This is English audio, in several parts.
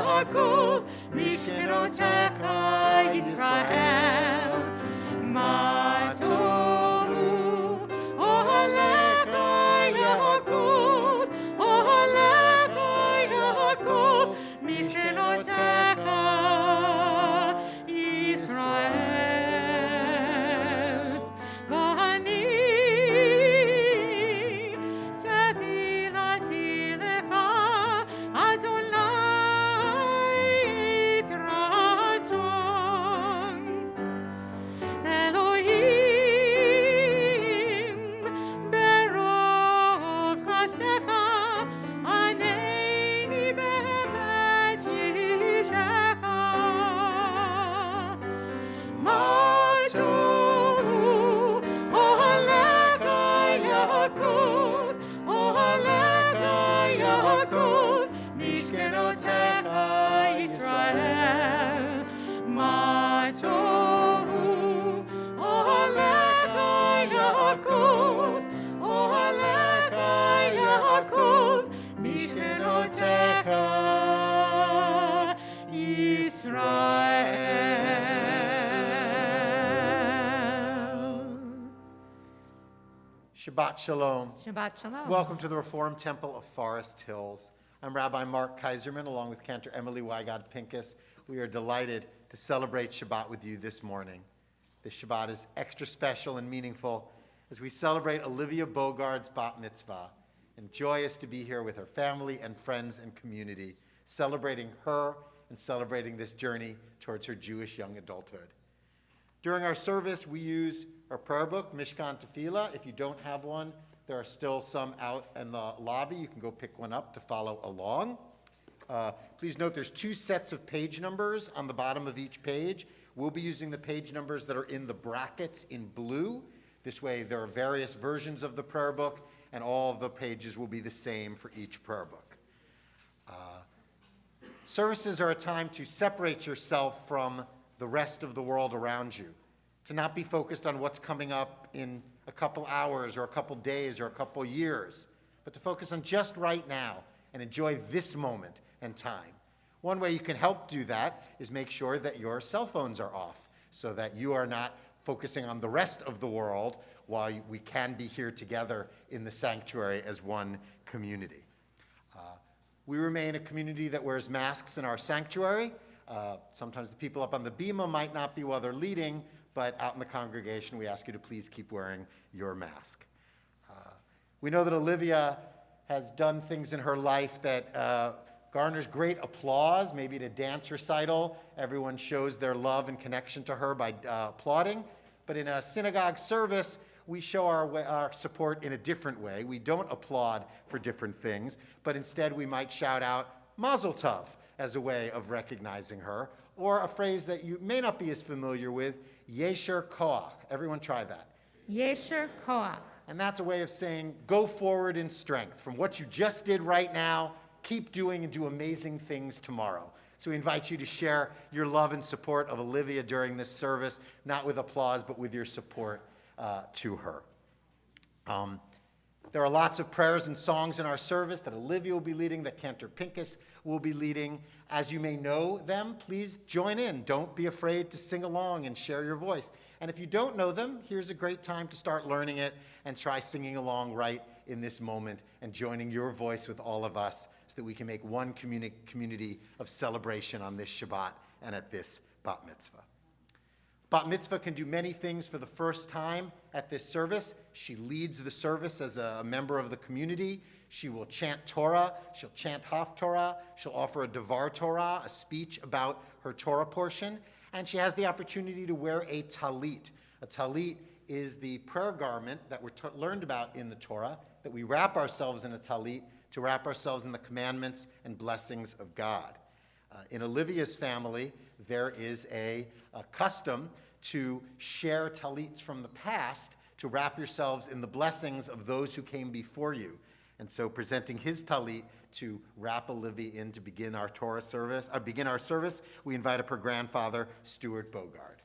Yaakov, Mishkenotecha Yisrael. Ma tovu ohalecha Yaakov, ohalecha Yaakov, Mishkenotecha Yisrael. V'ani tefilati lecha, Adonai Yitratzon. Elohim, berov chastecha, aneni be'emet yishecha. Ma tovu ohalecha Yaakov, ohalecha Yaakov, mishkenotecha Yisrael. Ma tovu ohalecha Yaakov, ohalecha Yaakov, mishkenotecha Yisrael. Shabbat Shalom. Shabbat Shalom. Welcome to the Reformed Temple of Forest Hills. I'm Rabbi Mark Kaiserman, along with Cantor Emily Wygod Pincus. We are delighted to celebrate Shabbat with you this morning. This Shabbat is extra special and meaningful as we celebrate Olivia Bogard's bat mitzvah, and joyous to be here with her family and friends and community, celebrating her and celebrating this journey towards her Jewish young adulthood. During our service, we use our prayer book, Mishkan Tefillah. If you don't have one, there are still some out in the lobby. You can go pick one up to follow along. Please note there's 2 sets of page numbers on the bottom of each page. We'll be using the page numbers that are in the brackets in blue. This way there are various versions of the prayer book, and all of the pages will be the same for each prayer book. Services are a time to separate yourself from the rest of the world around you, to not be focused on what's coming up in a couple hours or a couple days or a couple years, but to focus on just right now and enjoy this moment and time. One way you can help do that is make sure that your cell phones are off so that you are not focusing on the rest of the world while we can be here together in the sanctuary as one community. We remain a community that wears masks in our sanctuary. Sometimes the people up on the bima might not be while they're leading, but out in the congregation, we ask you to please keep wearing your mask. We know that Olivia has done things in her life that garners great applause, maybe at a dance recital. Everyone shows their love and connection to her by applauding. But in a synagogue service, we show our support in a different way. We don't applaud for different things, but instead we might shout out Mazel Tov as a way of recognizing her, or a phrase that you may not be as familiar with, Yesher Koach. Everyone try that. Yesher Koach. And that's a way of saying, go forward in strength. From what you just did right now, keep doing and do amazing things tomorrow. So we invite you to share your love and support of Olivia during this service, not with applause, but with your support to her. There are lots of prayers and songs in our service that Olivia will be leading, that Cantor Pincus will be leading. As you may know them, please join in. Don't be afraid to sing along and share your voice. And if you don't know them, here's a great time to start learning it and try singing along right in this moment and joining your voice with all of us so that we can make one community of celebration on this Shabbat and at this bat mitzvah. Bat mitzvah can do many things for the first time at this service. She leads the service as a member of the community. She will chant Torah. She'll chant Haftorah. She'll offer a Devar Torah, a speech about her Torah portion. And she has the opportunity to wear a talit. A talit is the prayer garment that we're learned about in the Torah, that we wrap ourselves in a talit to wrap ourselves in the commandments and blessings of God. In Olivia's family, there is a custom to share talits from the past to wrap yourselves in the blessings of those who came before you. And so presenting his talit to wrap Olivia in to begin our Torah service, we invite up her grandfather, Stuart Bogard.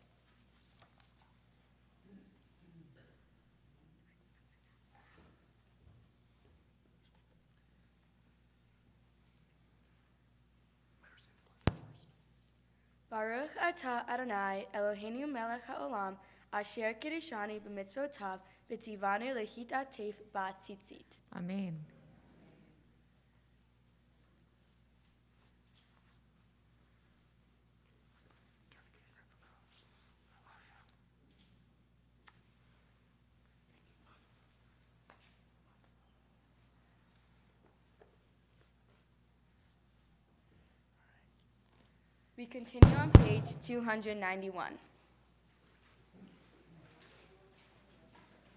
Baruch atah Adonai Eloheinu melech haolam asher kiddushani b'mitzvotav v'tzivanu lehitatef b'tzitzit. Amen. We continue on page 291.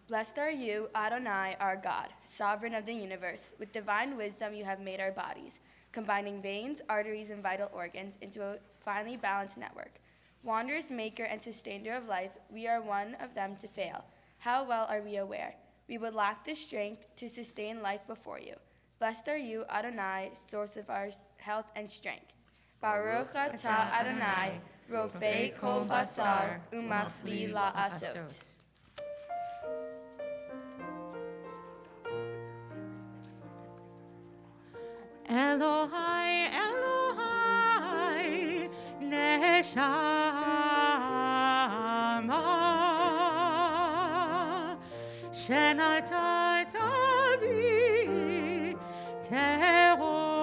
Blessed are you, Adonai, our God, sovereign of the universe. With divine wisdom you have made our bodies, combining veins, arteries, and vital organs into a finely balanced network. Wondrous maker and sustainer of life, we are one of them to fail. How well are we aware? We would lack the strength to sustain life before you. Blessed are you, Adonai, source of our health and strength. Baruch atah Adonai, rofei kol basar, umafli la'asot. Elohai, Elohai, neshama, shenata bi tehorai.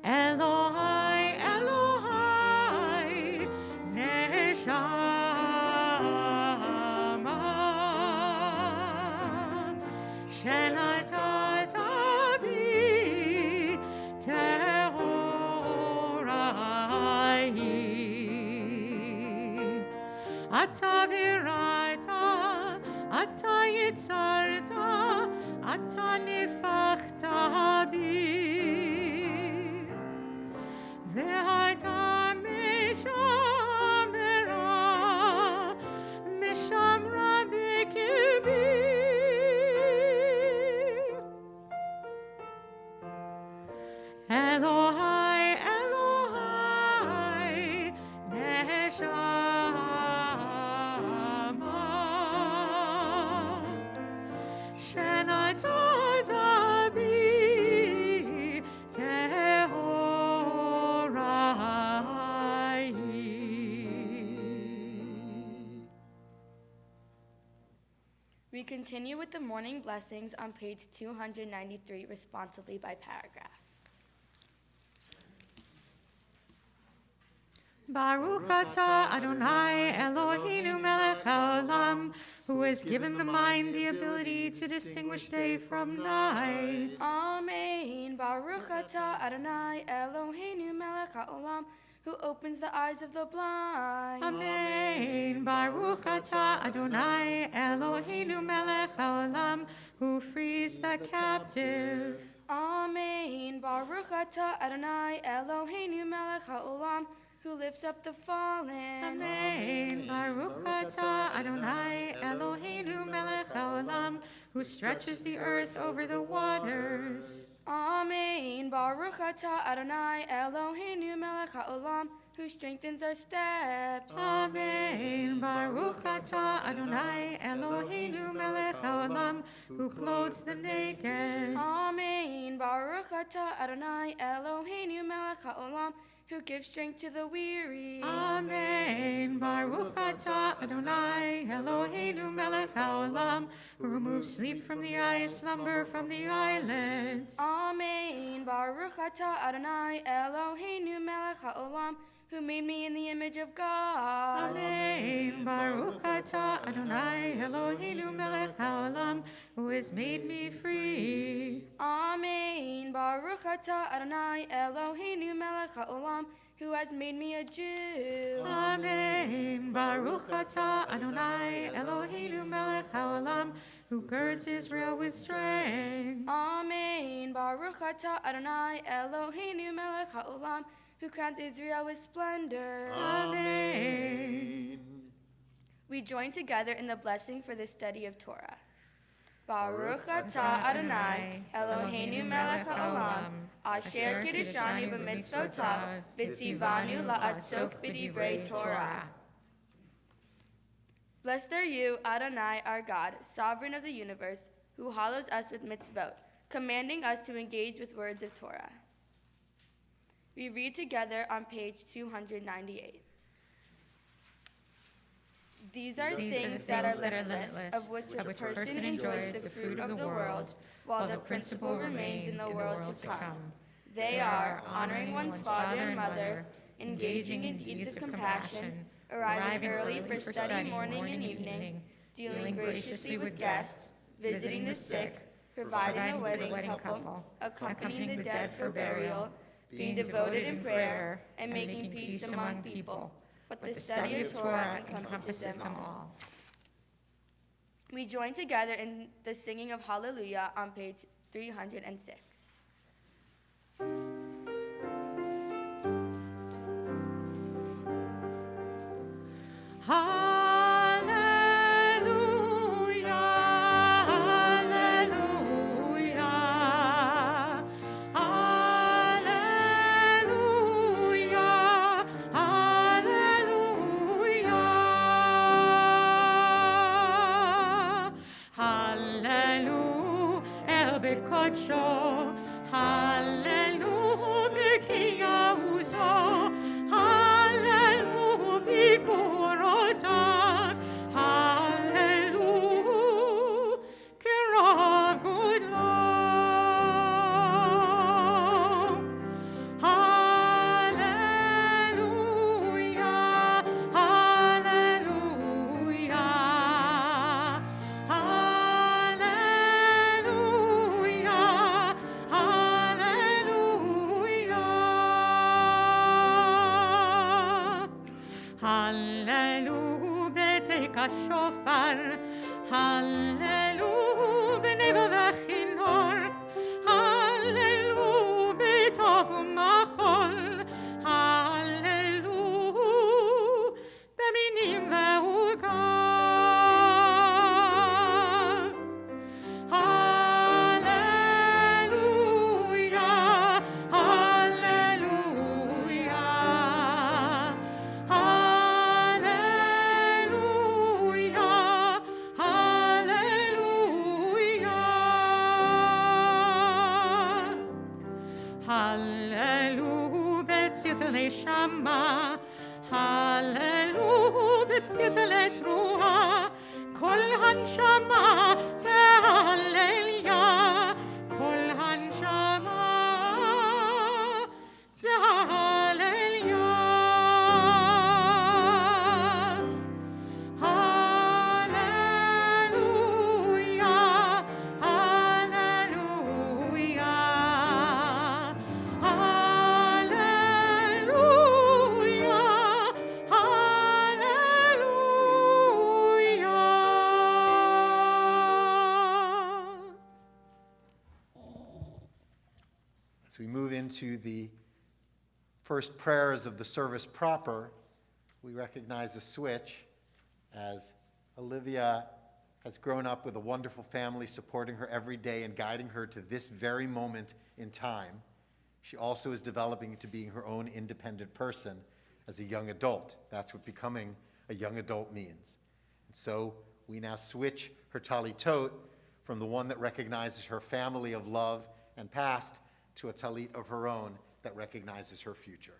Elohai, Elohai, neshama, shenata bi tehorai. Ata viraita, ata yitzarta, ata nifachta bi. Ve'ata mishamera, mishamra b'kibi. Elohai, Elohai, neshama, shenata bi tehorai. We continue with the morning blessings on page 293, responsively by paragraph. Baruch atah Adonai Eloheinu melech haolam, who has given the mind the ability to distinguish day from night. Amen. Baruch atah Adonai Eloheinu melech haolam, who opens the eyes of the blind. Amen. Baruch atah Adonai Eloheinu melech haolam, who frees the captive. Amen. Baruch atah Adonai Eloheinu melech haolam, who lifts up the fallen. Amen. Baruch atah Adonai Eloheinu melech haolam, who stretches the earth over the waters. Amen. Baruch atah Adonai Eloheinu melech haolam, who strengthens our steps. Amen. Baruch atah Adonai Eloheinu melech haolam, who clothes the naked. Amen. Baruch atah Adonai Eloheinu melech haolam, who gives strength to the weary. Amen. Baruch atah Adonai Eloheinu melech haolam, who removes sleep from the eyes, slumber from the eyelids. Amen. Baruch atah Adonai Eloheinu melech haolam, who made me in the image of God. Amen. Baruch atah Adonai Eloheinu melech haolam, who has made me free. Amen. Baruch atah Adonai Eloheinu melech haolam, who has made me a Jew. Amen. Baruch atah Adonai Eloheinu melech haolam, who girds Israel with strength. Amen. Baruch atah Adonai Eloheinu melech haolam, who crowns Israel with splendor. Amen. We join together in the blessing for the study of Torah. Baruch atah Adonai Eloheinu melech haolam, asher kiddushani b'mitzvotav v'tzivanu la'asok b'divrei Torah. Blessed are you, Adonai, our God, sovereign of the universe, who hallows us with mitzvot. commanding us to engage with words of Torah. We read together on page 298. These are things that are limitless, of which a person enjoys the fruit of the world, while the principle remains in the world to come. They are honoring one's father and mother, engaging in deeds of compassion, arriving early for study morning and evening, dealing graciously with guests, visiting the sick, providing the wedding couple, accompanying the dead for burial, being devoted in prayer, and making peace among people. But the study of Torah encompasses them all. We join together in the singing of Hallelujah on page 306. השופר, הללו בנבל וכינור, הללו בטוב ומחול, הללו במינים ועוגב. הללויה, הללויה, בצלצלי שמה, הללו בצלצלי תרועה, כל הנשמה תהלליה, כל הנשמה תהלליה. As we move into the first prayers of the service proper, we recognize a switch as Olivia has grown up with a wonderful family supporting her every day and guiding her to this very moment in time. She also is developing into being her own independent person as a young adult. That's what becoming a young adult means. And so we now switch her talitot from the one that recognizes her family of love and past to a talit of her own that recognizes her future.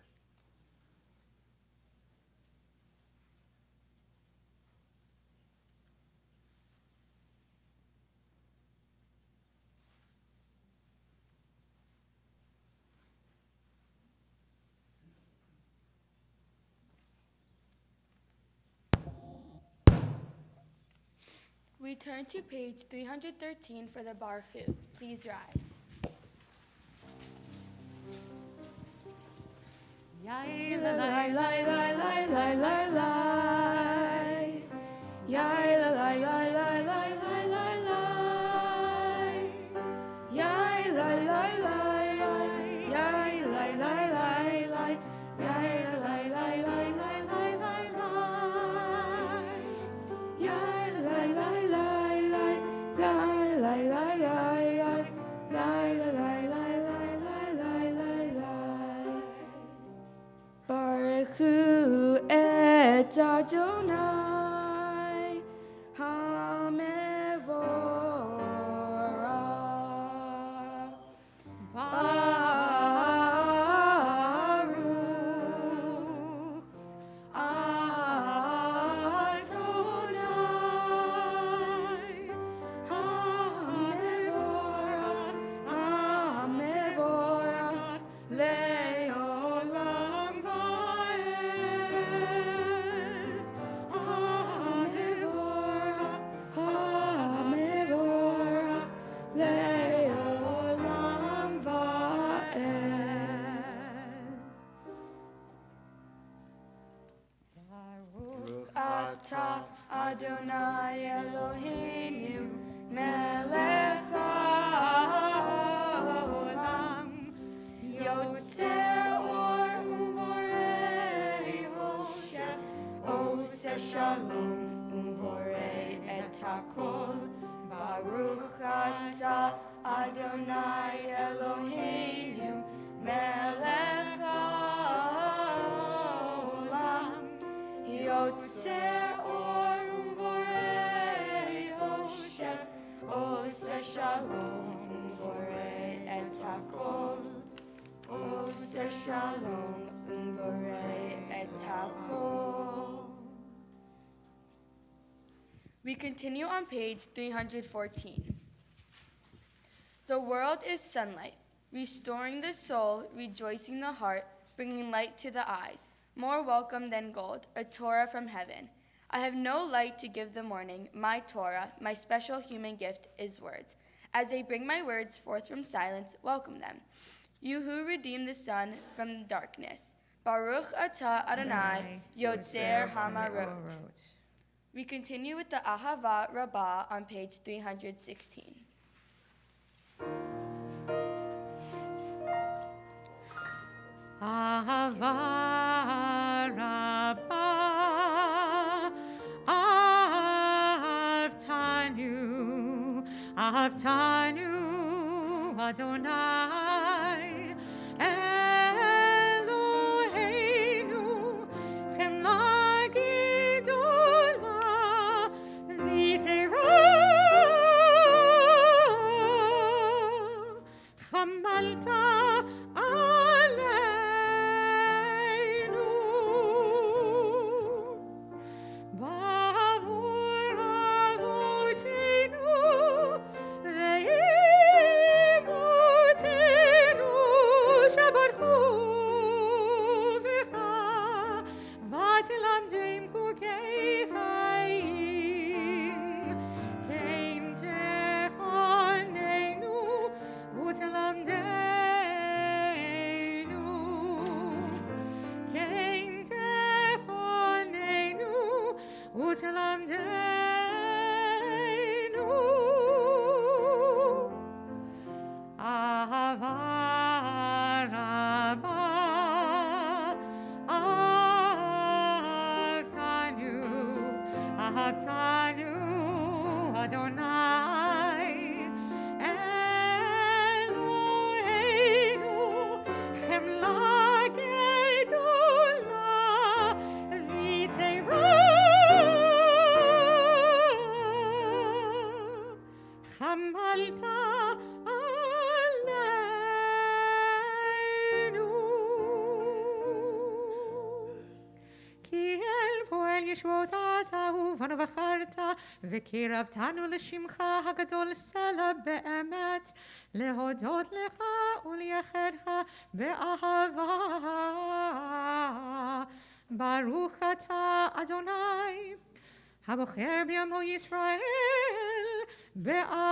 We turn to page 313 for the Barfu. Please rise. Yai la la la la la la la la. Yai la la la la la la la la. Yai la la la la. Yai la la la la. Yai la la la la la la la la. Yai la la la la. La la la la la. La la la la la la la la. Baruch Hu et Adonai HaMevorach hakol. Baruch atah Adonai Eloheinu melech haolam. Yotzer or u'vorei Hoshe, oseh shalom u'vorei et hakol. Oseh shalom u'vorei et hakol. We continue on page 314. The world is sunlight, restoring the soul, rejoicing the heart, bringing light to the eyes. More welcome than gold, a Torah from heaven. I have no light to give the morning. My Torah, my special human gift, is words. As they bring my words forth from silence, welcome them. You who redeem the sun from darkness. Baruch atah Adonai, Yotzer Hamarot. We continue with the Ahava Rabbah on page 316. Ahava Rabbah, Avtanu, Adonai, Eloheinu, Chemla Gidola, Litera, Chamalta, ובחרת וקירבתנו לשמך הגדול סלע באמת להודות לך ולייחדך באהבה. ברוך אתה אדוני הבוחר בעמו ישראל באהבה.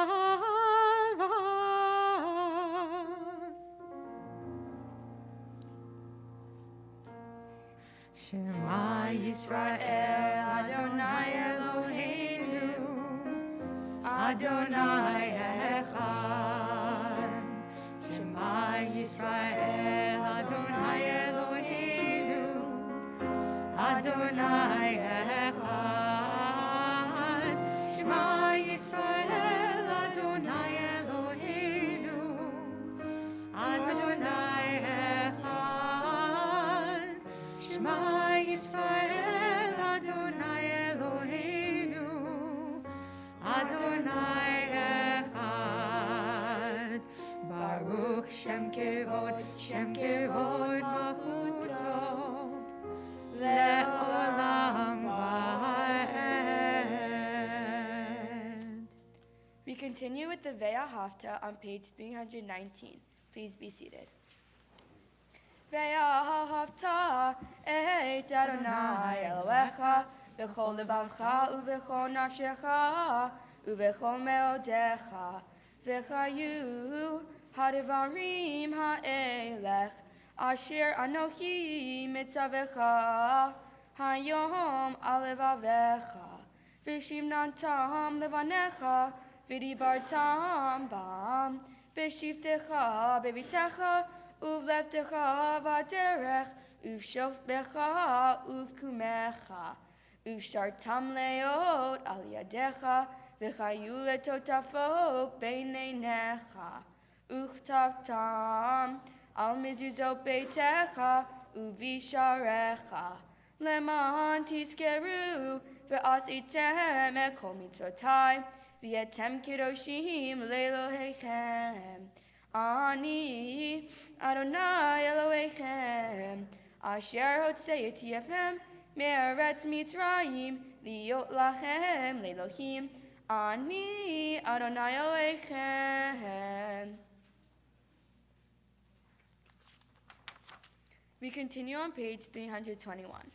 Shema Yisrael, Adonai Eloheinu, Adonai Echad. Shema Yisrael, Adonai Eloheinu, Adonai Echad. Shema Yisrael, Adonai Eloheinu, Adonai Echad. Shema Yisrael, Adonai Eloheinu, Adonai Echad. Baruch Shem Kevod Malchuto, Le'olam Va'ed. We continue with the Ve'ahavta on page 319. Please be seated. Ve'ahavta et Adonai Elohecha b'chol levavcha u'b'chol nafshecha u'b'chol me'odecha v'chayu ha'devarim ha'elech asher anochi mitzavecha hayom al levavecha v'shimnantam levanecha v'dibartam bam b'shivtecha b'vitecha uvleftecha v'derech uvshofbecha uvkumecha uvshartam leot al yadecha v'chayu letotafot beineinecha, uchtavtam al mezuzot beitecha uvisharecha, leman tizkeru v'asitem ekol mitzvotai, v'yetem kidoshim le'Elohechem. Ani Adonai Elohechem, asher hotzeitiefem me'eretz Mitzrayim, liot lachem le'Elohim. Ani Adonai Elohechem. We continue on page 321.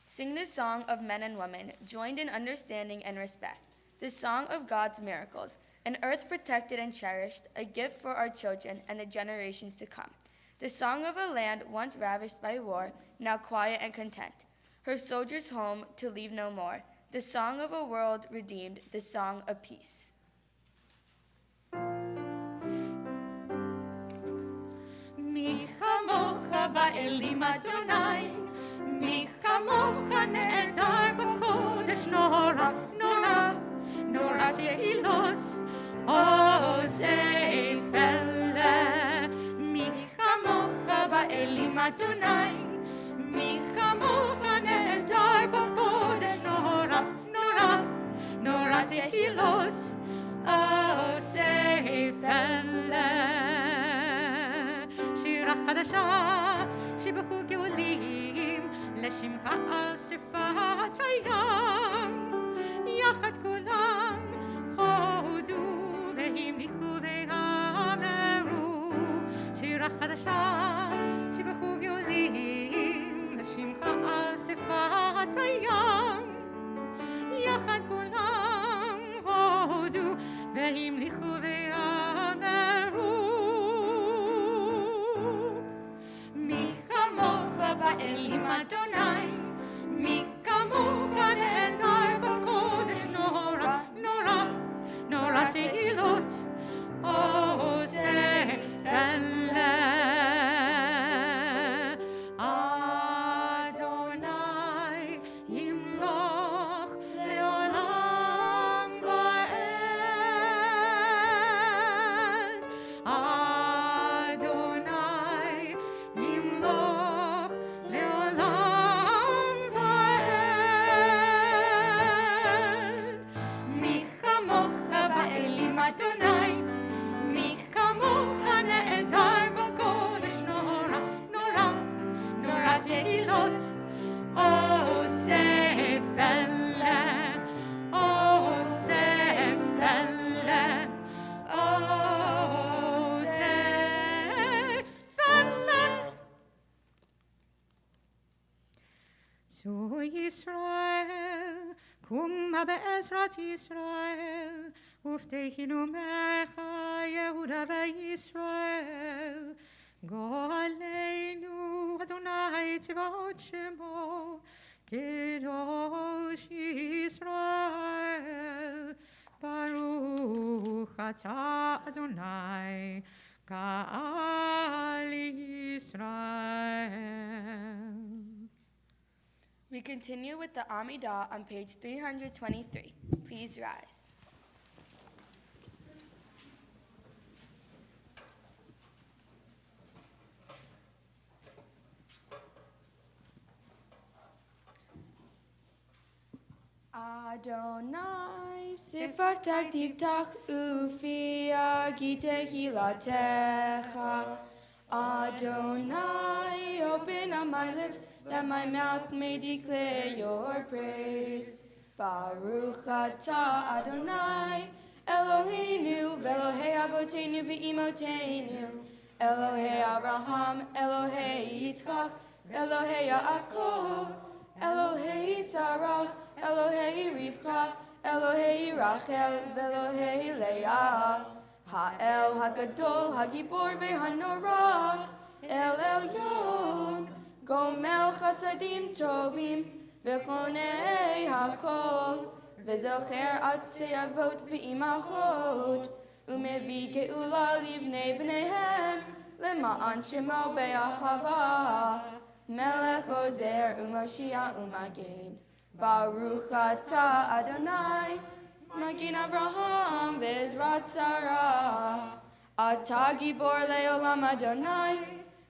Sing the song of men and women, joined in understanding and respect, the song of God's miracles, an earth protected and cherished, a gift for our children and the generations to come. The song of a land once ravished by war, now quiet and content, her soldiers home to leave no more. The song of a world redeemed, the song of peace. Mi chamocha ba'elim Adonai, mi chamocha ne'etar b'kodesh nora, nora, nora tehilot, ozei fele. Mi chamocha ba'elim Adonai, mi chamocha ne'etar b'kodesh nora, nora, nora tehilot, ozei fele. שירה חדשה שבחו גאולים לשמך על שפת הים יחד כולם הודו והמליכו ואמרו שירה חדשה שבחו גאולים לשמך על שפת הים יחד כולם הודו והמליכו ואמרו Ba'elim Adonai, mi kamocha ne'etar b'kodesh nora, nora, nora tehilot, ozeh fele. Adonai yimloch le'olam va'ed. Adonai yimloch le'olam va'ed. Mi chamocha ba'elim Adonai, mi chamocha ne'etar b'kodesh nora, nora, nora tehilot, ozeh fele, ozeh fele, ozeh fele. Zu Yisrael, kumma be'ezrat Yisrael, ufteinu mecha Yehuda ve'Yisrael, go'aleinu Adonai tzivot shemo, kedosh Yisrael, baruch atah Adonai, ka'al Yisrael. We continue with the Amidah on page 323. Please rise. Adonai, sifachtak tiftach ufi agi tehilatecha. Adonai, open up my lips, that my mouth may declare your praise. Baruch atah Adonai, Eloheinu, ve'Elohei avoteinu ve'imoteinu, Elohei Abraham, Elohei Yitzchak, Elohei Yaakov, Elohei Sarach, Elohei Rivka, Elohei Rachel, ve'Elohei Leah. Ha'el Hagadol, Hagibor ve'Hanora, El Elyon, Gomel Chasadim Tovim, V'chonei Hakol, V'zocher Atzei Avot V'imachot, Umevi Geula Livnei B'neihem, Lema'an Shemo Be'achava, Melech Ozer U'Mashiach U'Magen. Baruch atah Adonai, Makin Avraham Bezrat Sarah. Ata Gibor Leolam Adonai.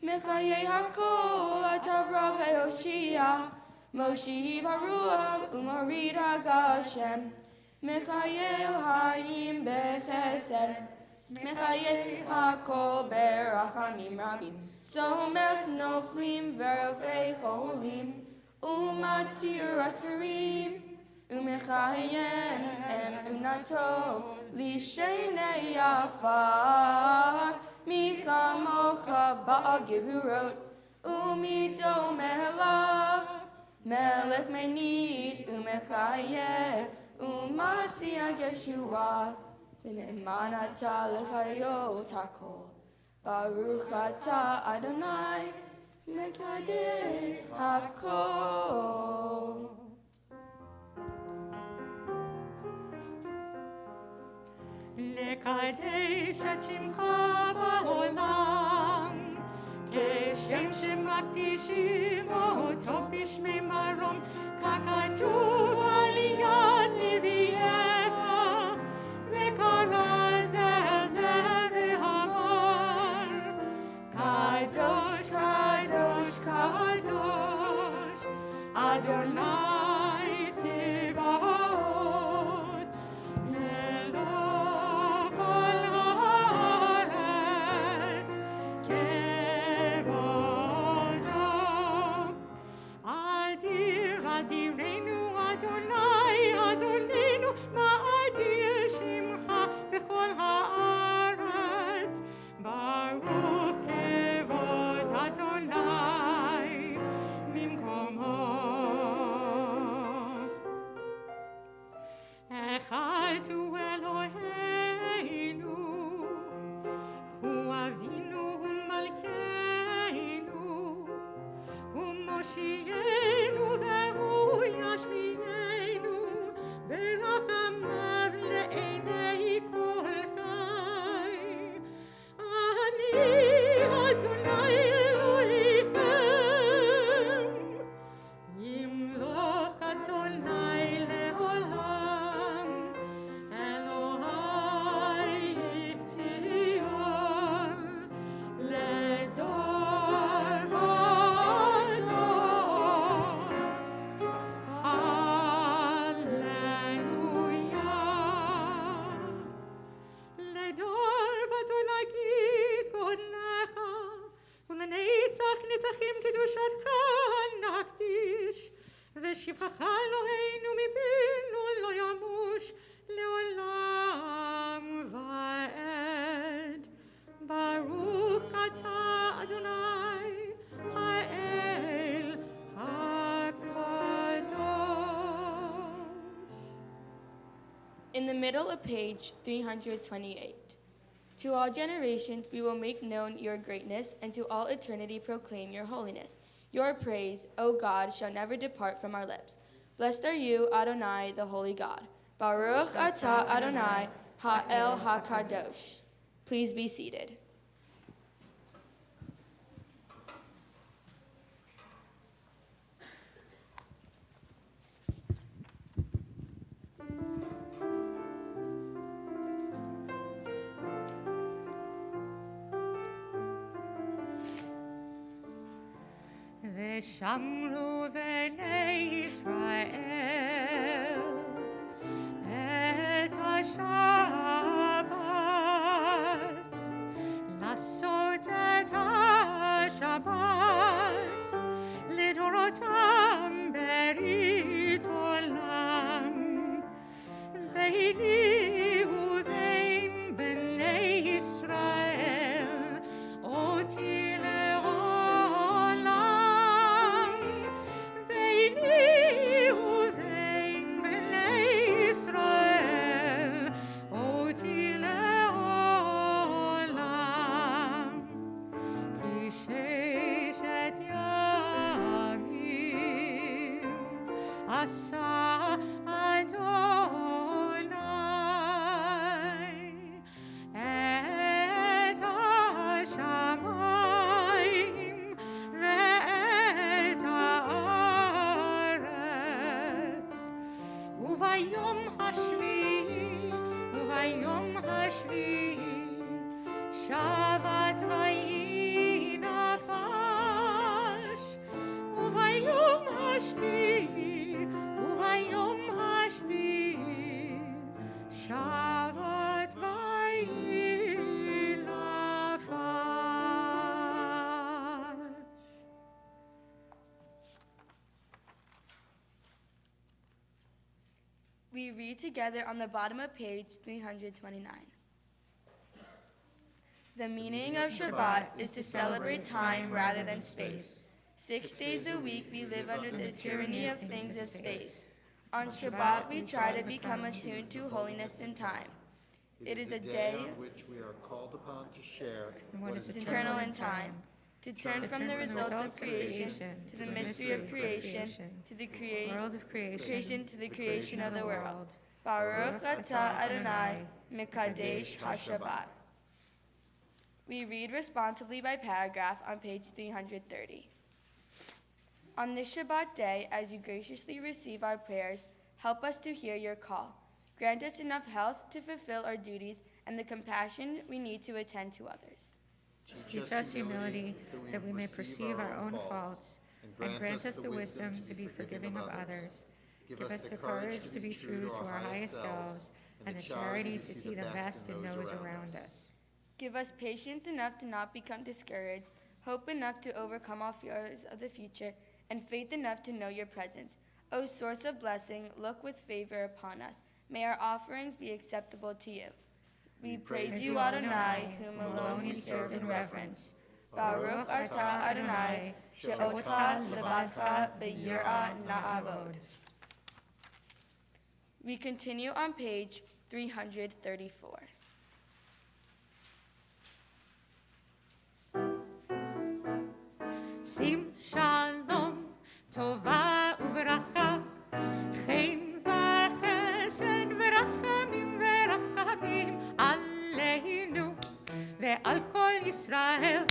Mechaye Hakol Atavrav Leoshia. Moshiv Haruav Umarid Hagashem. Mechayel Hayim Bechesed. Mechayel Hakol Berachamim Rabim. Somech Noflim Verofei Cholim. Umatir Asarim. Umechayem Em Unato. Lishenei Yafar. Michamocha Ba'agivurot. Umido Melach. Melech Menid Umechayeh Umatzia Yeshua V'ne'manata L'chayot HaKol Baruch Ata Adonai Mekadeh HaKol. לקדש את שמך בעולם, כשם שמקדישים אותו בשמי מרום, ככתוב על יד נביאיך, וקרא זה ואמר, קדוש, קדוש, קדוש, אדוני צבאות, אלוה כל הארץ, כבודו. אדיר, אדירנו, אדוני, אדוננו, מה אדיר שמך בכל הארץ. ברוך כבוד אדוני ממקומו. אחד הוא אלוהינו, הוא אבינו ומלכנו, הוא מושיענו והוא ישמיענו, ברחמיו לעיני כל חי. אני אדוני אלוהיכם, ימלוך אדוני לעולם, אלוהי ציון, לדור ודור. הללויה. לדור ודור נגיד גודלך, ולנצח נצחים קדושתך נקדיש, ושבחך אלוהינו מפינו לא ימוש לעולם ועד. ברוך אתה אדוני האל הקדוש. In the middle of page 328. To all generations we will make known your greatness, and to all eternity proclaim your holiness. Your praise, O God, shall never depart from our lips. Blessed are you, Adonai, the holy God. Baruch atah Adonai, ha'el hakadosh. Please be seated. ושמרו בני ישראל את השבת, לעשות את השבת לדורותם ברית עולם. ביני ובין בני ישראל אותי לעולם. ביני ובין בני ישראל אותי לעולם. כי ששת ימים עשה אדוני את השמיים ואת הארץ, וביום השביעי Shabbat vayi nafash, uvayom hashvi, uvayom hashvi, Shabbat vayi nafash. We read together on the bottom of page 329. The meaning of Shabbat is to celebrate time rather than space. 6 days a week we live under the tyranny of things of space. On Shabbat we try to become attuned to holiness and time. It is a day on which we are called upon to share What is eternal in time, to turn from the results of creation to the mystery of creation, to the world of creation to the creation of the world. Baruch atah Adonai, Mekadesh HaShabbat. We read responsively by paragraph on page 330. On this Shabbat day, as you graciously receive our prayers, help us to hear your call. Grant us enough health to fulfill our duties and the compassion we need to attend to others. Teach us humility that we may perceive our own faults, and grant us the wisdom to be forgiving of others. Give us the courage to be true to our highest selves, and the charity to see the best in those around us. Give us patience enough to not become discouraged, hope enough to overcome all fears of the future, and faith enough to know your presence. O source of blessing, look with favor upon us. May our offerings be acceptable to you. We praise you, Adonai, whom alone we serve in reverence. Baruch atah Adonai, she'otcha levadcha b'yirah na'avod. We continue on page 334. Sim shalom, tova uvracha, chen v'chesed v'rachamim v'rachamim aleinu ve'al kol Yisrael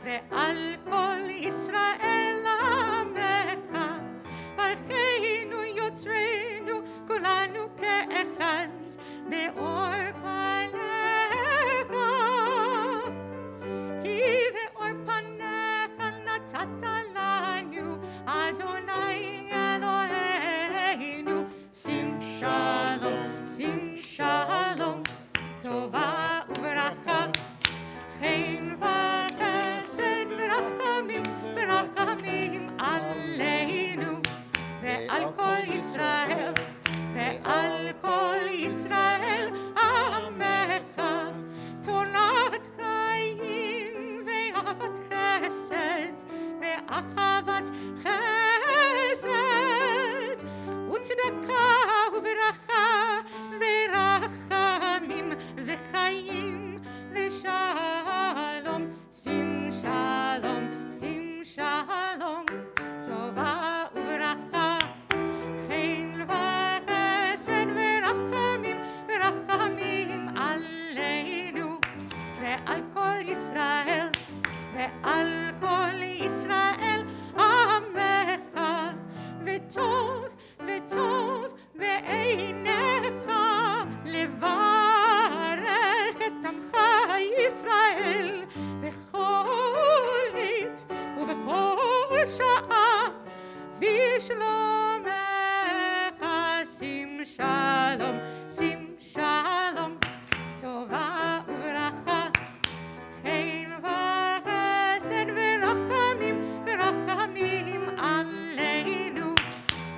ve'al kol Yisrael amecha v'cheinu yotzreinu kulanu ke'echad be'or panecha ki ve'or panecha natata lanu Adonai Eloheinu sim shalom tova uvracha chen v'chesed v'rachamim v'rachamim aleinu ve'al kol Yisrael ve'al kol Yisrael amecha torat chayim ve'avat chesed ve'achavat chesed utzedaka uvracha ve'rachamim ve'chayim ve'shalom sim shalom tova uvracha chen v'chesed ve'rachamim ve'rachamim aleinu ve'al kol Yisrael ve'al kol Yisrael amecha ve'tov ve'einecha levarech et amcha Yisrael b'chol עת ובכל שעה בשלומך שים שלום טובה וברכה חן וחסד ורחמים עלינו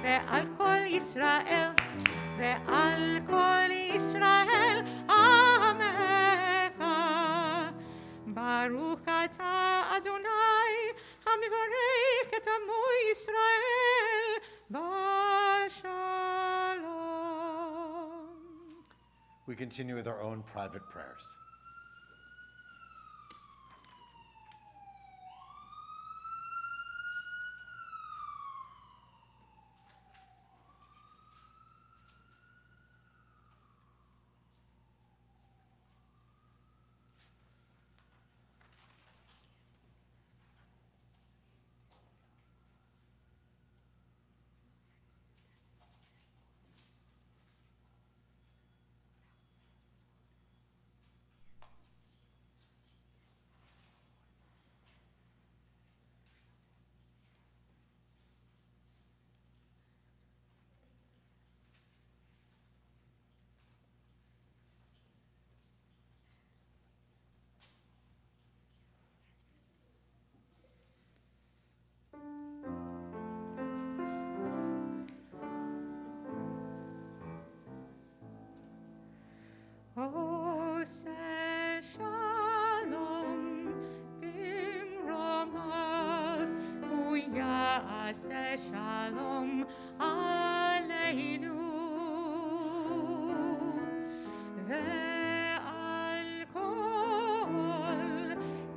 ועל כל ישראל עמך ברוך אתה אדוני המברך את עמו ישראל בשלום. We continue with our own private prayers. yaseh shalom aleinu ve'al kol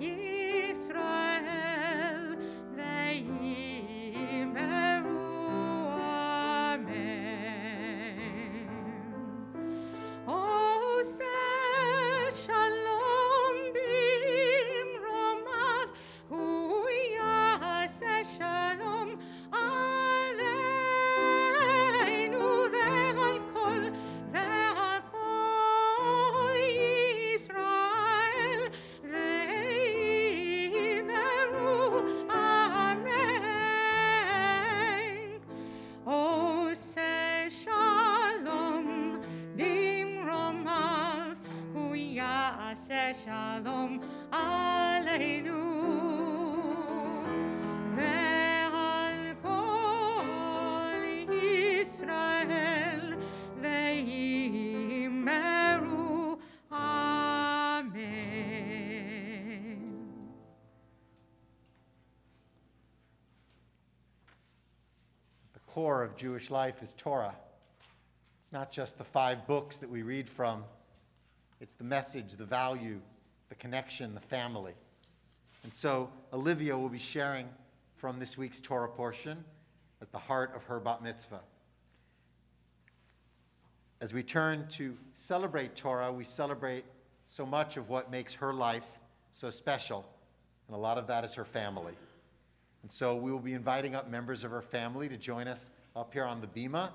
Yisrael ve'yimeru amen. Oseh shalom bimromav hu yaseh shalom aleinu ve'al kol Yisrael ve'yimeru amen. Oseh shalom bimromav hu yaseh shalom aleinu ve'al kol Yisrael ve'yimeru amen. The core of Jewish life is Torah. It's not just the 5 books that we read from. It's the message, the value, the connection, the family. And so Olivia will be sharing from this week's Torah portion at the heart of her bat mitzvah. As we turn to celebrate Torah, we celebrate so much of what makes her life so special, and a lot of that is her family. And so we will be inviting up members of her family to join us up here on the bima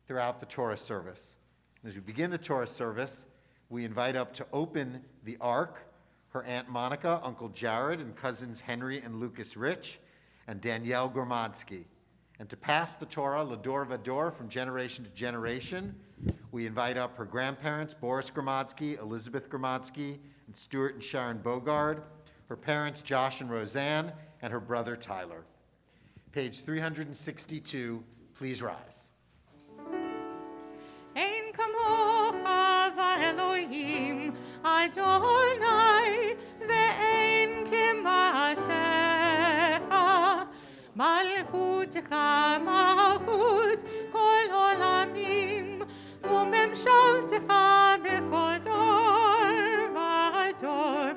throughout the Torah service. And as we begin the Torah service, we invite up to open the Ark her Aunt Monica, Uncle Jared, and cousins Henry and Lucas Rich, and Danielle Gormadsky. And to pass the Torah, Lador Vador, from generation to generation, we invite up her grandparents, Boris Gormadsky, Elizabeth Gormadsky, and Stuart and Sharon Bogard, her parents, Josh and Roseanne, and her brother, Tyler. Page 362, please rise. Ein kamocha v'Elohim Adonai ve'ein k'mashecha malchutecha malchut kol olamim u'memshaltecha b'chol dor v'dor.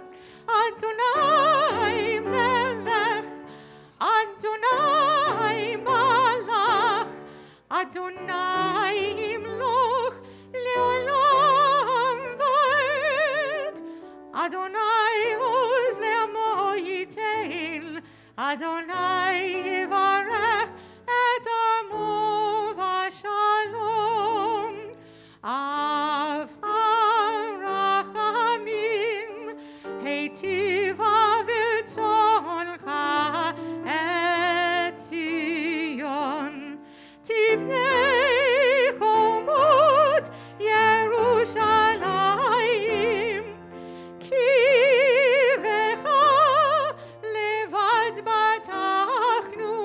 Adonai melech, Adonai malach, Adonai imloch le'olam va'ed. Adonai oz le'amo yitein, Adonai yivarech et amo v'shalom. Av harachamim heitiva v'rtzoncha et Zion. Tivnei chomot Yerushalayim ki vecha levad batachnu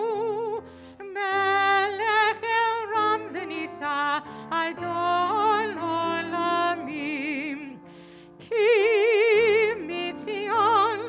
melech eram v'nisa adon olamim ki mitzion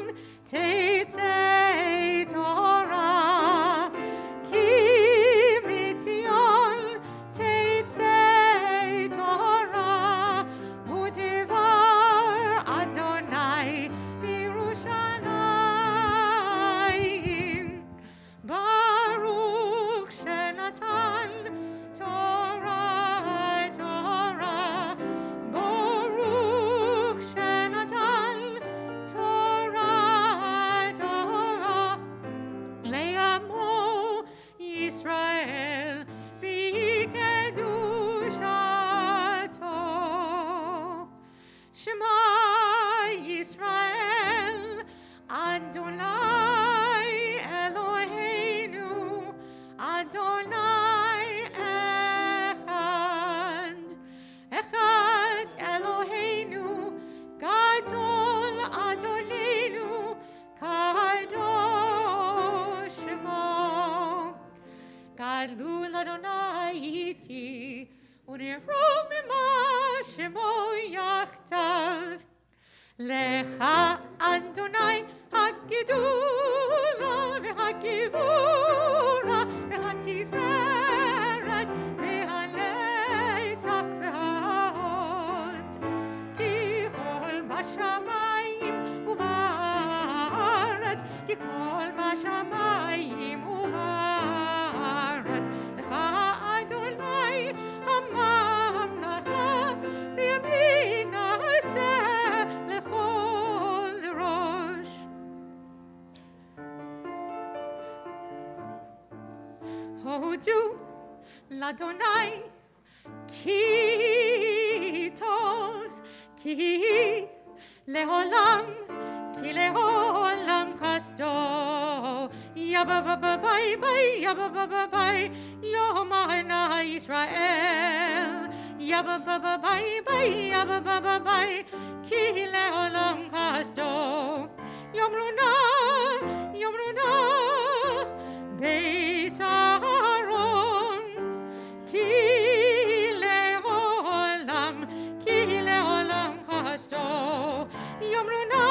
Hodu l'Adonai ki tov ki leolam chasto yabababai yabababai yomana Israel yabababai ki leolam chasto yomruna Beit Aaron ki leolam chasto yomruna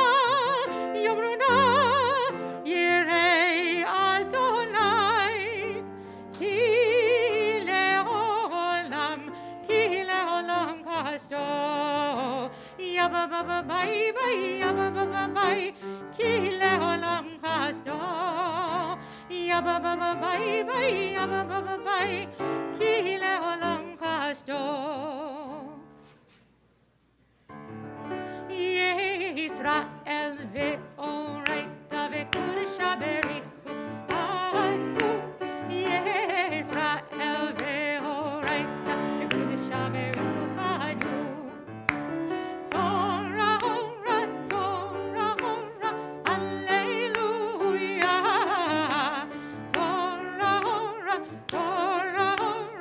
Yirei Adonai ki leolam chasto yabababai ki leolam chasto yabababai ki leolam chasto Yisrael ve'oraita ve'kodesha berichu adu Yisrael ve'oraita ve'kodesha berichu adu Torah, hallelujah. Torah,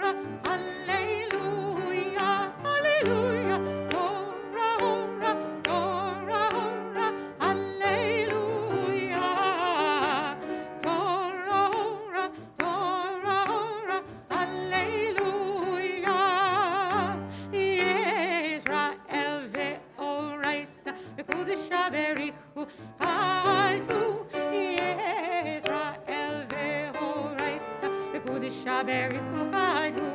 hallelujah, hallelujah. Torah, hallelujah. Torah, hallelujah. Yisrael ve'oraita ve'kodesha berichu adu Yisrael ve'oraita ve'kodesha berichu adu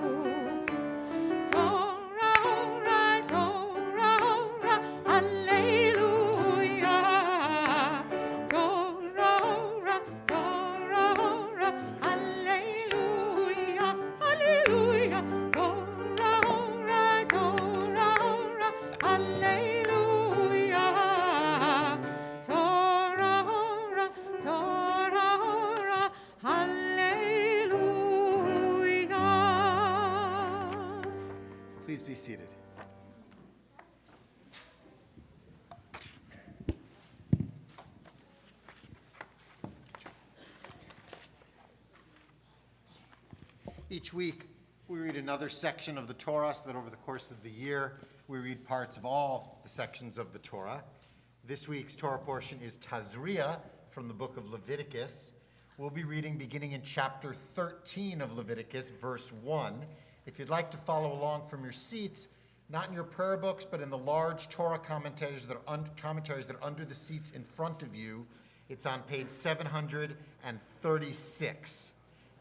Torah, hallelujah. Torah, hallelujah, hallelujah. Torah, hallelujah. Torah, hallelujah. Please be seated. Each week, we read another section of the Torah so that over the course of the year, we read parts of all the sections of the Torah. This week's Torah portion is Tazria from the book of Leviticus. We'll be reading beginning in chapter 13 of Leviticus, verse 1. If you'd like to follow along from your seats, not in your prayer books, but in the large Torah commentaries that are under the seats in front of you, it's on page 736.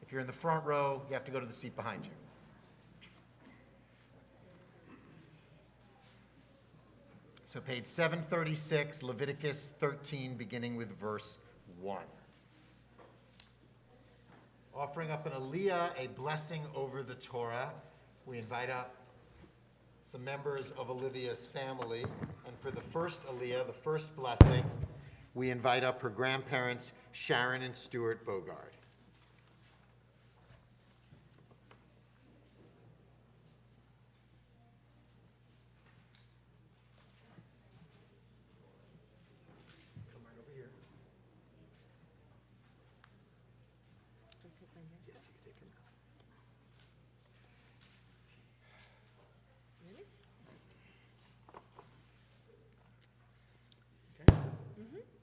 If you're in the front row, you have to go to the seat behind you. So page 736, Leviticus 13, beginning with verse 1. Offering up an aliyah, a blessing over the Torah, we invite up some members of Olivia's family. And for the first aliyah, the first blessing, we invite up her grandparents, Sharon and Stuart Bogard.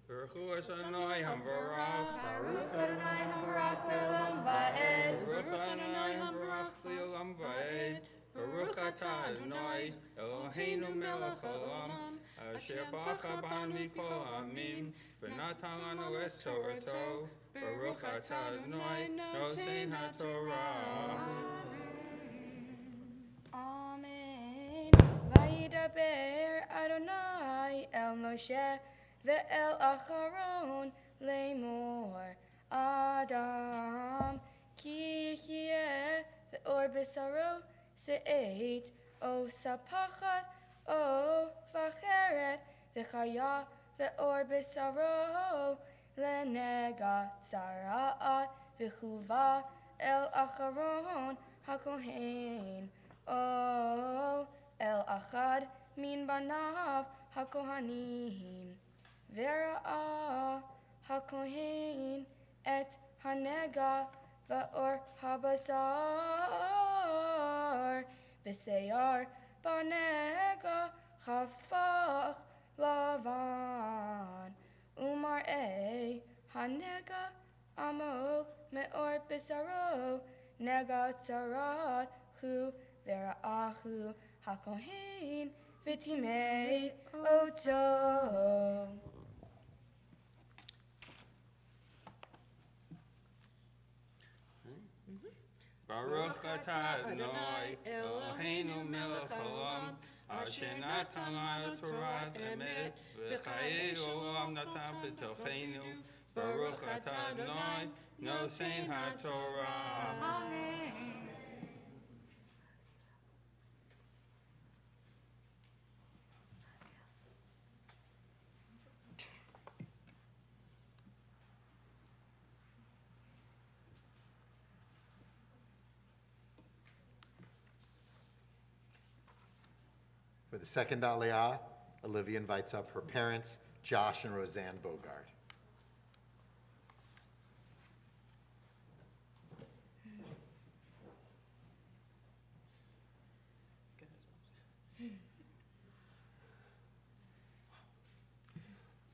Baruch Hu Adonai Hamvarach. Baruch Adonai Hamvarach le'olam va'ed. Baruch Adonai Hamvarach le'olam va'ed. Baruch atah Adonai Eloheinu melech haolam asher bacha banu mikol ha'amim v'natan lanu es Torato. Baruch atah Adonai nosein haTorah. Amen. Vayidaber Adonai el Moshe ve'el Acharon le'mor Adam ki yeh ve'or b'saro se'et o sapachat o v'acheret v'chaya ve'or b'saro le'nega tzara'at v'chuva El Acharon HaKohen, O El Achad min banav HaKohanim, Vera'a HaKohen et Hanega Va'or Habazar, V'seyar Banega Chafach Lavan, Umar'e Hanega Amok Me'or Bisaro, Nega Tzarad Hu Vera'ahu HaKohen V'timei Oto. Baruch atah Adonai Eloheinu melech haolam, asher natan lanu Torah emet, v'chayei olam natan b'tocheinu. Baruch atah Adonai nosein haTorah. For the second Aliyah, Olivia invites up her parents, Josh and Roseanne Bogard.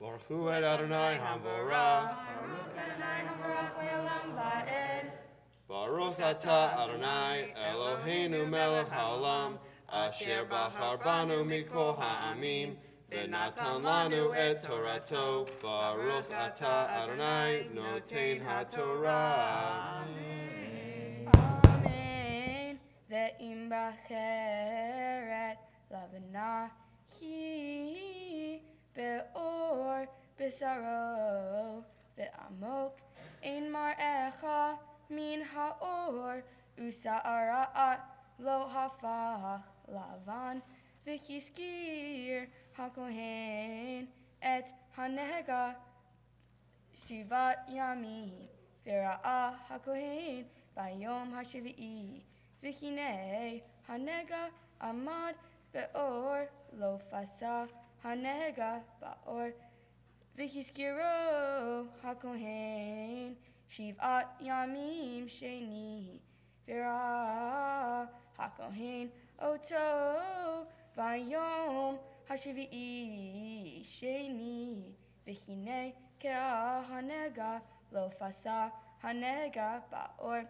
Baruch Hu et Adonai Hamvorah. Baruch Adonai Hamvarach le'olam va'ed. Baruch atah Adonai Eloheinu melech haolam, asher bachar banu mikol ha'amim, v'natan lanu et Torato. Baruch atah Adonai notein haTorah. Amen. Ve'im bacheret lavana hi be'or bisaro ve'amok ein mar'echa min ha'or usa'ara'at lo hafach lavan v'hiskir hakohen et hanega shivat yamin v'ra'a hakohen bayom hashvi'i v'hinei hanega amad be'or lo fasa hanega ba'or v'hiskiro hakohen shivat yamim sheni v'ra'a hakohen oto bayom hashvi'i sheni v'hinei ke'a hanega lo fasa hanega ba'or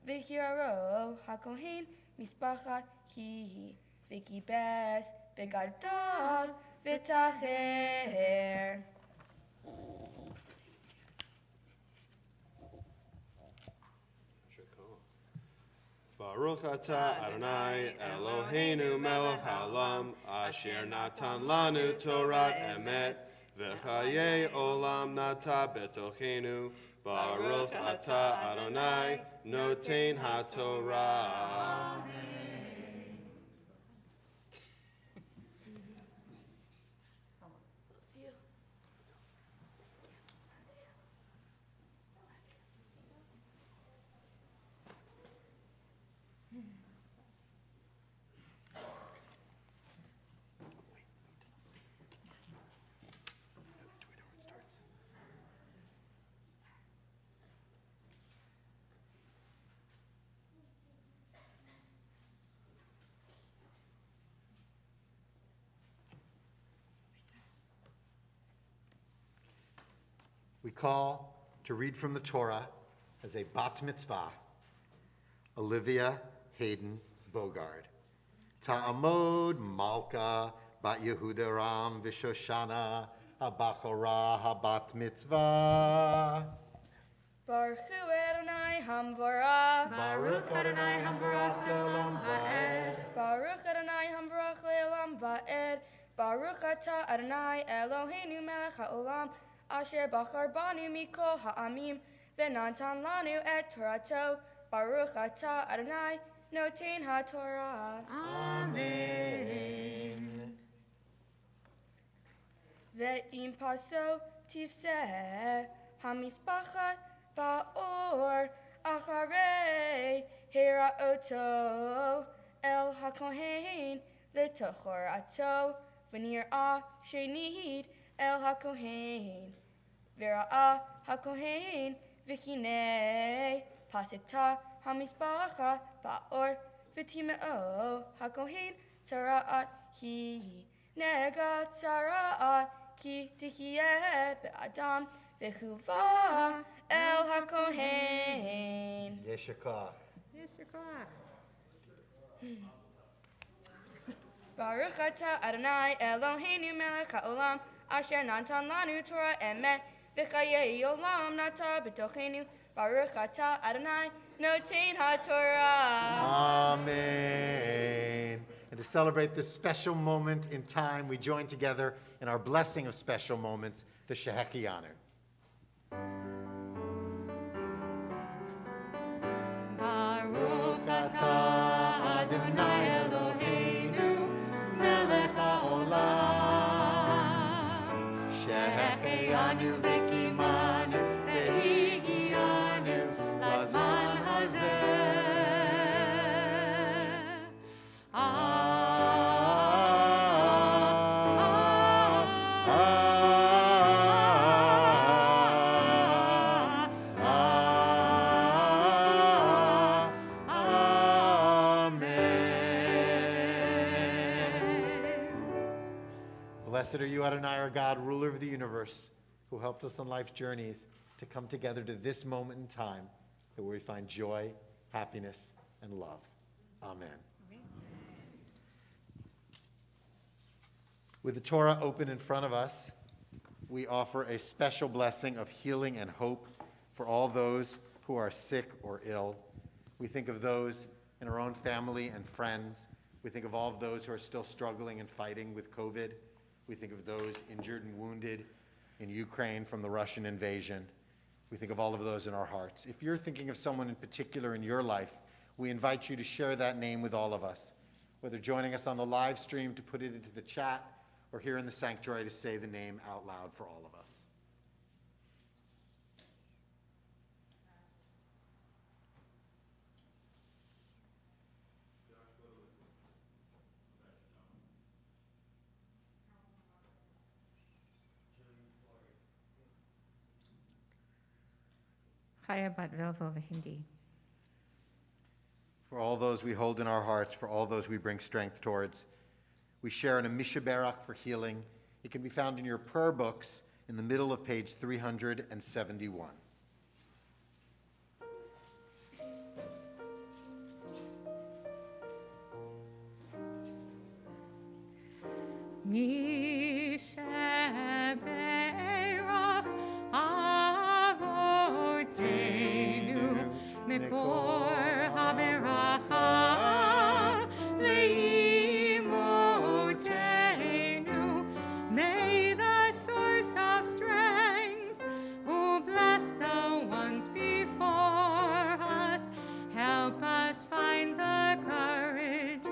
v'hiraro hakohen mispachat hi v'kibes begadav v'tacher. Baruch atah Adonai Eloheinu melech haolam, asher natan lanu Torah emet, v'chayei olam nata betochenu. Baruch atah Adonai notein haTorah. We call to read from the Torah as a bat mitzvah, Olivia Hayden Bogard. Ta'amod Malka bat Yehuda Ram Vishoshana Habachora Habat Mitzvah. Baruch Hu Adonai Hamvorah. Baruch Adonai Hamvarach Le'olam Va'ed. Baruch Adonai Hamvarach le'olam va'ed. Baruch atah Adonai Eloheinu melech ha'olam, asher bachar banu mikol ha'amim, v'natan lanu et Torato. Baruch atah Adonai notein haTorah. Amen. Ve'im paso tifseh hamisbachat ba'or Acharei Hira'oto El HaKohen L'tochorato V'nir'a Shenid El HaKohen V'ra'a HaKohen V'chinei Pasita HaMizbacha Ba'or V'timeo HaKohen Tzara'at Hi Nega Tzara'at Ki Tihyeh Be'adam V'chuva El HaKohen. Yeshakach. Baruch atah Adonai Eloheinu melech haolam asher natan lanu Torah emet v'chayei olam nata b'tochenu. Baruch atah Adonai noten haTorah. Amen. And to celebrate this special moment in time, we join together in our blessing of special moments, the Shehechianu. Baruch atah Adonai Eloheinu melech haolam shehechianu v'kimanu v'higianu lazman hazeh. Blessed are you, Adonai, our God, ruler of the universe, who helped us on life's journeys to come together to this moment in time where we find joy, happiness, and love. Amen. With the Torah open in front of us, we offer a special blessing of healing and hope for all those who are sick or ill. We think of those in our own family and friends. We think of all of those who are still struggling and fighting with COVID. We think of those injured and wounded in Ukraine from the Russian invasion. We think of all of those in our hearts. If you're thinking of someone in particular in your life, we invite you to share that name with all of us, whether joining us on the live stream to put it into the chat or here in the sanctuary to say the name out loud for all of us. Chaya bat Vilvo v'Hindi. For all those we hold in our hearts, for all those we bring strength towards. We share in a Mishaberach for healing. It can be found in your prayer books in the middle of page 371. Mishaberach Avotenu Mekor HaBeracha Leimotenu. May the source of strength, who blessed the ones before us, help us find the courage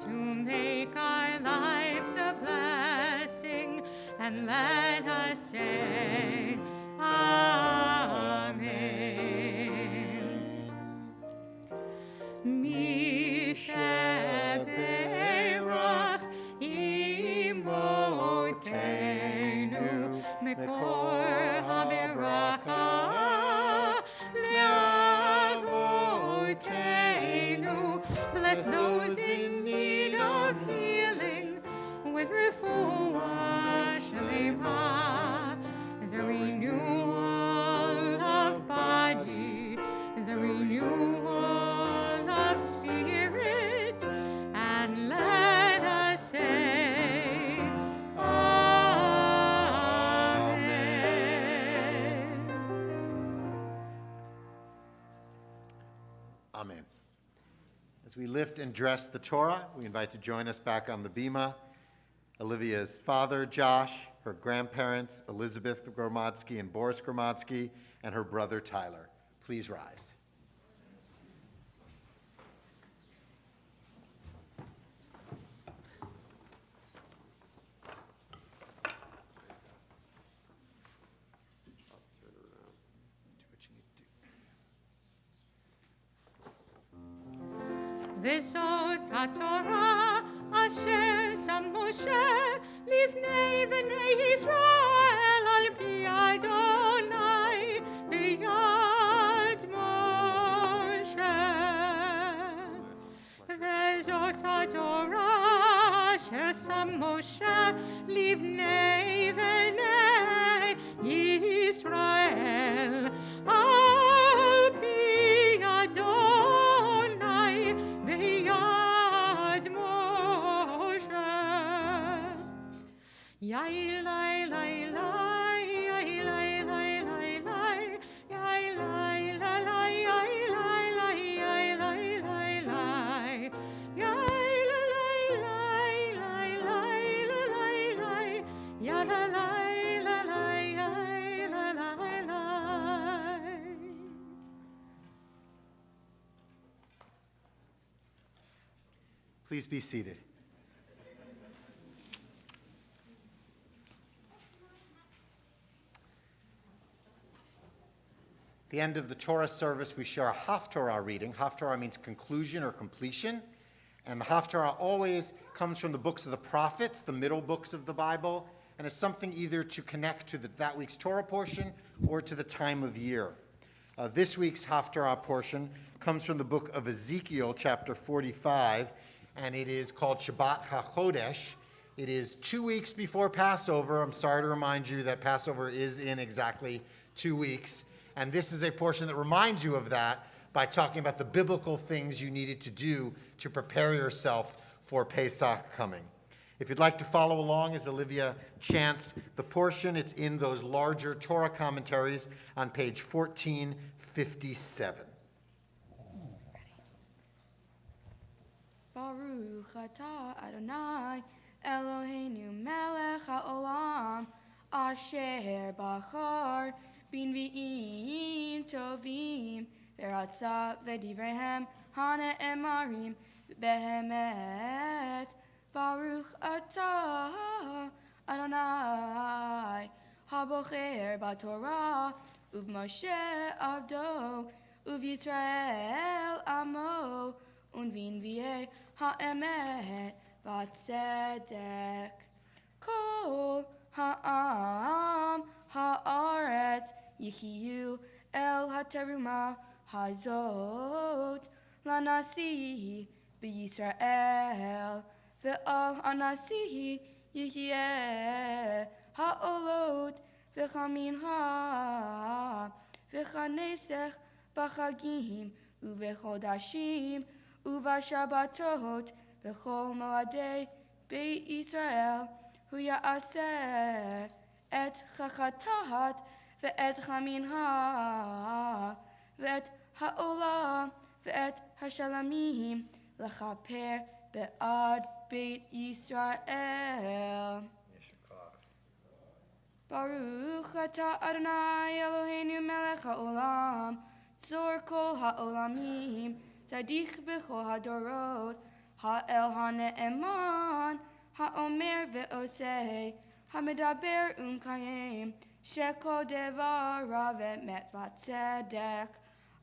to make our lives a blessing, and let us say, Amen. Mishaberach imotenu mekor haberacha leavotenu. Bless those in need of healing with refuah shlema, the renewal of body, the renewal of spirit, and let us say, Amen. Amen. As we lift and dress the Torah, we invite to join us back on the bima Olivia's father, Josh, her grandparents, Elizabeth Gromadsky and Boris Gromadsky, and her brother, Tyler. Please rise. וזאת התורה אשר שם משה לפני בני ישראל על פי אדוני ביד משה. וזאת התורה אשר שם משה לבני בני ישראל על פי אדוני ביד משה. יאי לי לי לי יאי לי לי לי לי יאי לי לי לי יאי לי לי יאי לי לי לי יאי לי לי לי לי לי לי יאי לי Please be seated. At the end of the Torah service, we share a Haftorah reading. Haftorah means conclusion or completion. And the Haftorah always comes from the books of the prophets, the middle books of the Bible, and it's something either to connect to that week's Torah portion or to the time of year. This week's Haftorah portion comes from the book of Ezekiel, chapter 45, and it is called Shabbat HaChodesh. It is 2 weeks before Passover. I'm sorry to remind you that Passover is in exactly 2 weeks. And this is a portion that reminds you of that by talking about the biblical things you needed to do to prepare yourself for Pesach coming. If you'd like to follow along as Olivia chants the portion, it's in those larger Torah commentaries on page 1457. Baruch atah Adonai Eloheinu melech haolam asher bachar b'nvi'im tovim v'ratza v'divrehem hane'emarim behemet. Baruch atah Adonai habocher b'torah uv'Moshe avdo uv'Yisrael amo unv'invi'eh ha'emet v'tzedek kol ha'am ha'aretz yichiyu el hateruma hazot lanasi b'Yisrael ve'al hanasi yihyeh ha'olot v'chamincha v'chanesech b'chagim u'v'chodashim u'v'shabbatot v'chol moadei Beit Yisrael hu ya'aseh et chachatat ve'et chamincha ve'et ha'olam ve'et hashalamim l'chaper be'ad Beit Yisrael. Baruch atah Adonai Eloheinu melech ha'olam tzor kol ha'olamim tzadich b'chol hadorot ha'el ha'ne'eman ha'omer ve'oseh ha'medaber u'mkayem shekol devarav emet v'tzedek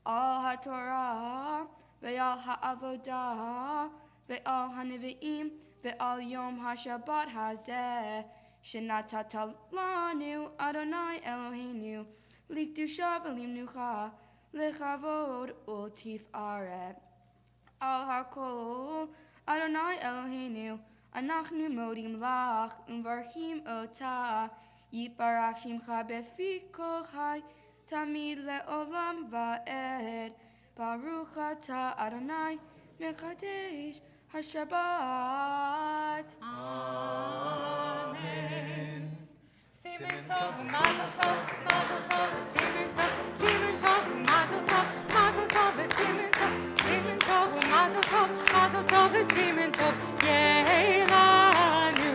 al ha'torah ve'al ha'avodah ve'al ha'nevi'im ve'al yom ha'shabbat hazeh shenatata lanu Adonai Eloheinu likdusha v'limnucha lechavod u'tifaret al hakol Adonai Eloheinu anachnu modim lach umvarchim ota yiparach shimcha befi kol chai tamid le'olam va'ed Baruch atah Adonai mechadesh hashabbat. Amen. Simen tov u'mazel tov, simen tov u'mazel tov, simen tov u'mazel tov, simen tov. Yeh lanu,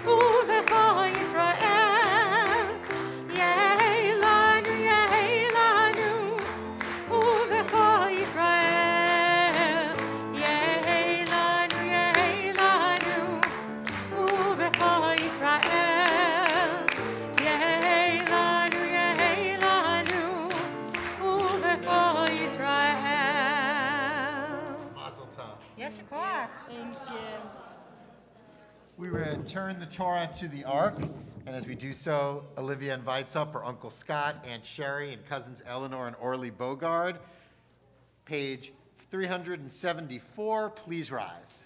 u'v'chol Yisrael. Yeh lanu, u'v'chol Yisrael. Yeh lanu, turn the Torah to the Ark, and as we do so, Olivia invites up her Uncle Scott, Aunt Sherry, and cousins Eleanor and Orly Bogard. Page 374, please rise.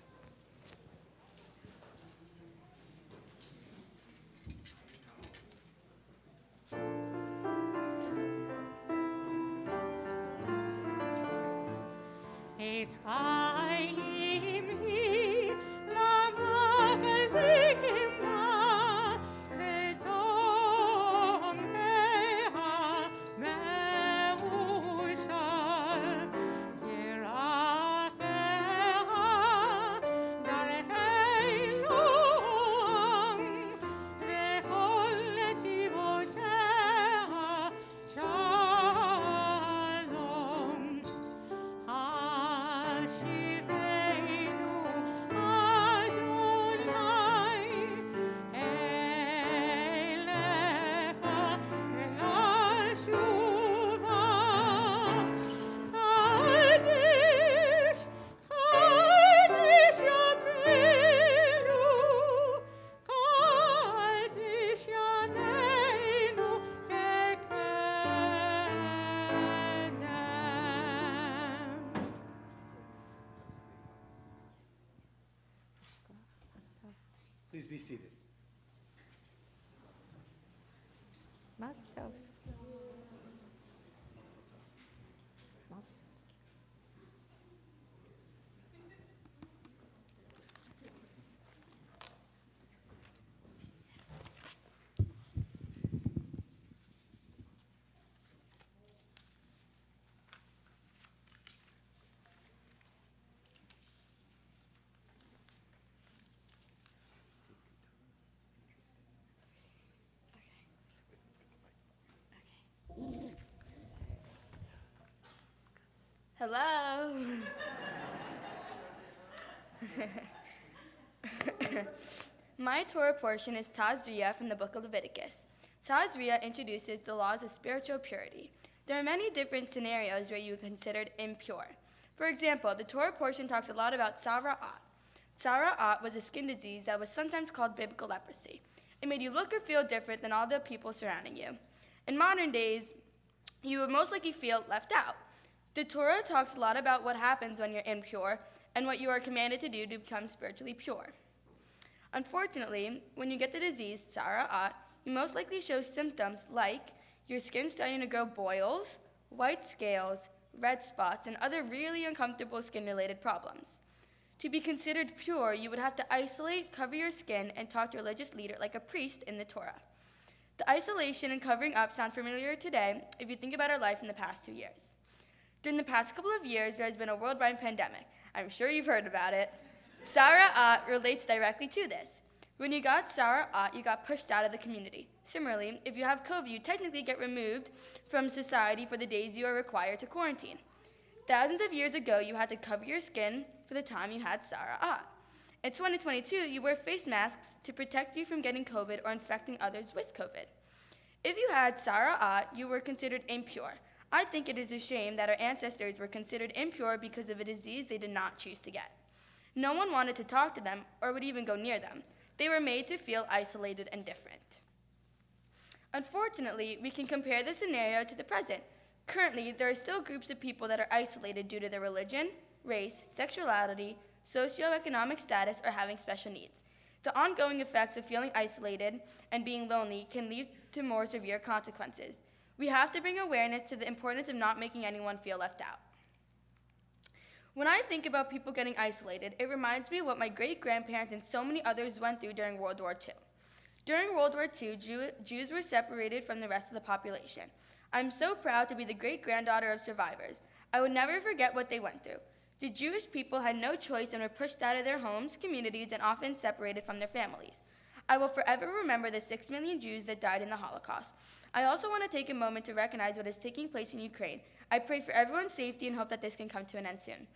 It's Chaim hi, lama chazikim ma, v'tom zeha meushal, zirafeha darecheinu am, v'chol netivoteha shalom. Hashivenu Adonai elecha ve'ashuva. Kadesh, Kadesh Yameinu, Kadesh Yameinu kekedem. Please be seated. Mazel tov. Mazel tov. Hello. My Torah portion is Tazria from the book of Leviticus. Tazria introduces the laws of spiritual purity. There are many different scenarios where you are considered impure. For example, the Torah portion talks a lot about Tzara'at. Tzara'at was a skin disease that was sometimes called biblical leprosy. It made you look or feel different than all the people surrounding you. In modern days, you would most likely feel left out. The Torah talks a lot about what happens when you're impure and what you are commanded to do to become spiritually pure. Unfortunately, when you get the disease, Tzara'at, you most likely show symptoms like your skin starting to grow boils, white scales, red spots, and other really uncomfortable skin-related problems. To be considered pure, you would have to isolate, cover your skin, and talk to a religious leader like a priest in the Torah. The isolation and covering up sound familiar today if you think about our life in the past 2 years. During the past couple of years, there has been a worldwide pandemic. I'm sure you've heard about it. Tzara'at relates directly to this. When you got Tzara'at, you got pushed out of the community. Similarly, if you have COVID, you technically get removed from society for the days you are required to quarantine. Thousands of years ago, you had to cover your skin for the time you had Tzara'at. In 2022, you wear face masks to protect you from getting COVID or infecting others with COVID. If you had Tzara'at, you were considered impure. I think it is a shame that our ancestors were considered impure because of a disease they did not choose to get. No one wanted to talk to them or would even go near them. They were made to feel isolated and different. Unfortunately, we can compare this scenario to the present. Currently, there are still groups of people that are isolated due to their religion, race, sexuality, socioeconomic status, or having special needs. The ongoing effects of feeling isolated and being lonely can lead to more severe consequences. We have to bring awareness to the importance of not making anyone feel left out. When I think about people getting isolated, it reminds me of what my great-grandparents and so many others went through during World War II. During World War II, Jews were separated from the rest of the population. I'm so proud to be the great-granddaughter of survivors. I would never forget what they went through. The Jewish people had no choice and were pushed out of their homes, communities, and often separated from their families. I will forever remember the 6 million Jews that died in the Holocaust. I also want to take a moment to recognize what is taking place in Ukraine. I pray for everyone's safety and hope that this can come to an end soon.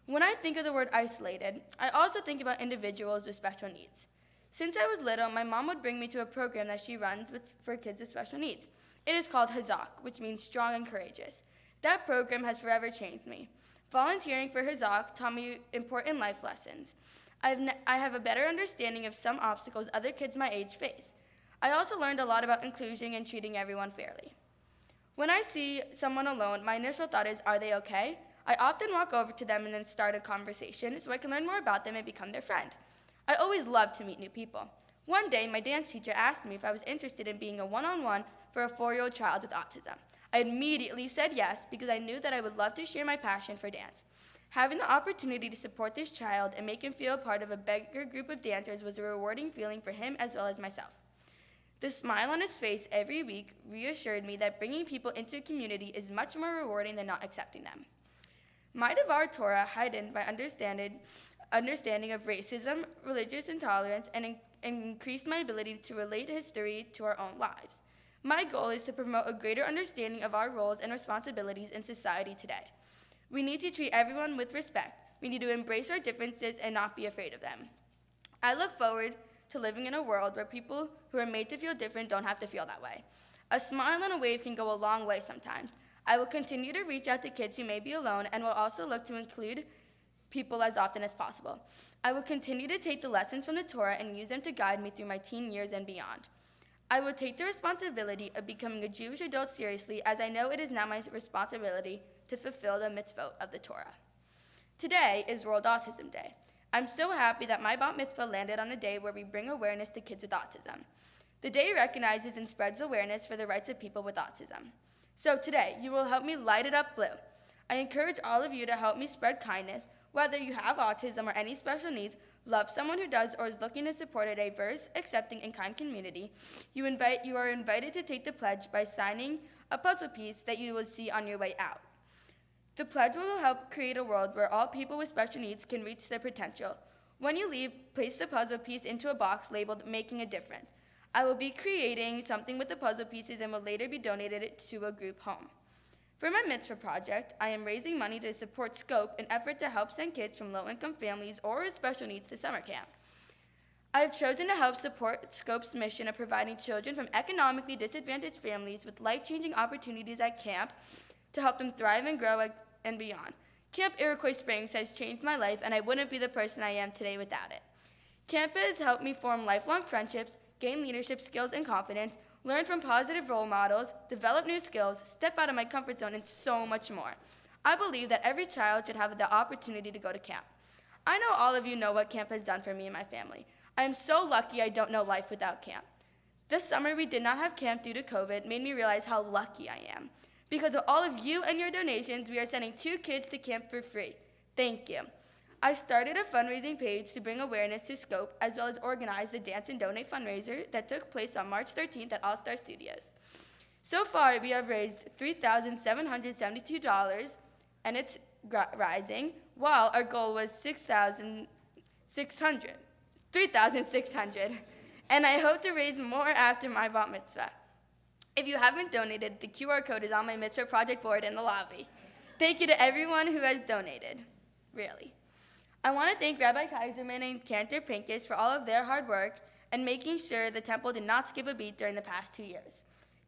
When I think of the word isolated, I also think about individuals with special needs. Since I was little, my mom would bring me to a program that she runs for kids with special needs. It is called Hazak, which means strong and courageous. That program has forever changed me. Volunteering for Hazak taught me important life lessons. I have a better understanding of some obstacles other kids my age face. I also learned a lot about inclusion and treating everyone fairly. When I see someone alone, my initial thought is, are they okay? I often walk over to them and then start a conversation so I can learn more about them and become their friend. I always love to meet new people. One day, my dance teacher asked me if I was interested in being a one-on-one for a 4-year-old child with autism. I immediately said yes because I knew that I would love to share my passion for dance. Having the opportunity to support this child and make him feel a part of a bigger group of dancers was a rewarding feeling for him as well as myself. The smile on his face every week reassured me that bringing people into a community is much more rewarding than not accepting them. My Devar Torah heightened my understanding of racism, religious intolerance, and increased my ability to relate history to our own lives. My goal is to promote a greater understanding of our roles and responsibilities in society today. We need to treat everyone with respect. We need to embrace our differences and not be afraid of them. I look forward to living in a world where people who are made to feel different don't have to feel that way. A smile and a wave can go a long way sometimes. I will continue to reach out to kids who may be alone and will also look to include people as often as possible. I will continue to take the lessons from the Torah and use them to guide me through my teen years and beyond. I will take the responsibility of becoming a Jewish adult seriously, as I know it is now my responsibility to fulfill the mitzvot of the Torah. Today is World Autism Day. I'm so happy that my bat mitzvah landed on a day where we bring awareness to kids with autism. The day recognizes and spreads awareness for the rights of people with autism. So today, you will help me light it up blue. I encourage all of you to help me spread kindness, whether you have autism or any special needs, love someone who does, or is looking to support a diverse, accepting, and kind community. You are invited to take the pledge by signing a puzzle piece that you will see on your way out. The pledge will help create a world where all people with special needs can reach their potential. When you leave, place the puzzle piece into a box labeled Making a Difference. I will be creating something with the puzzle pieces and will later be donated to a group home. For my Mitzvah project, I am raising money to support Scope, an effort to help send kids from low-income families or with special needs to summer camp. I have chosen to help support Scope's mission of providing children from economically disadvantaged families with life-changing opportunities at camp to help them thrive and grow and beyond. Camp Iroquois Springs has changed my life, and I wouldn't be the person I am today without it. Camp has helped me form lifelong friendships, gain leadership skills and confidence, learn from positive role models, develop new skills, step out of my comfort zone, and so much more. I believe that every child should have the opportunity to go to camp. I know all of you know what camp has done for me and my family. I am so lucky I don't know life without camp. This summer we did not have camp due to COVID made me realize how lucky I am. Because of all of you and your donations, we are sending 2 kids to camp for free. Thank you. I started a fundraising page to bring awareness to Scope, as well as organize the Dance and Donate fundraiser that took place on March 13th at All Star Studios. So far, we have raised $3,772, and it's rising, while our goal was $3,600. And I hope to raise more after my bat mitzvah. If you haven't donated, the QR code is on my Mitzvah project board in the lobby. Thank you to everyone who has donated, really. I want to thank Rabbi Kaiserman and Cantor Pincus for all of their hard work and making sure the temple did not skip a beat during the past 2 years.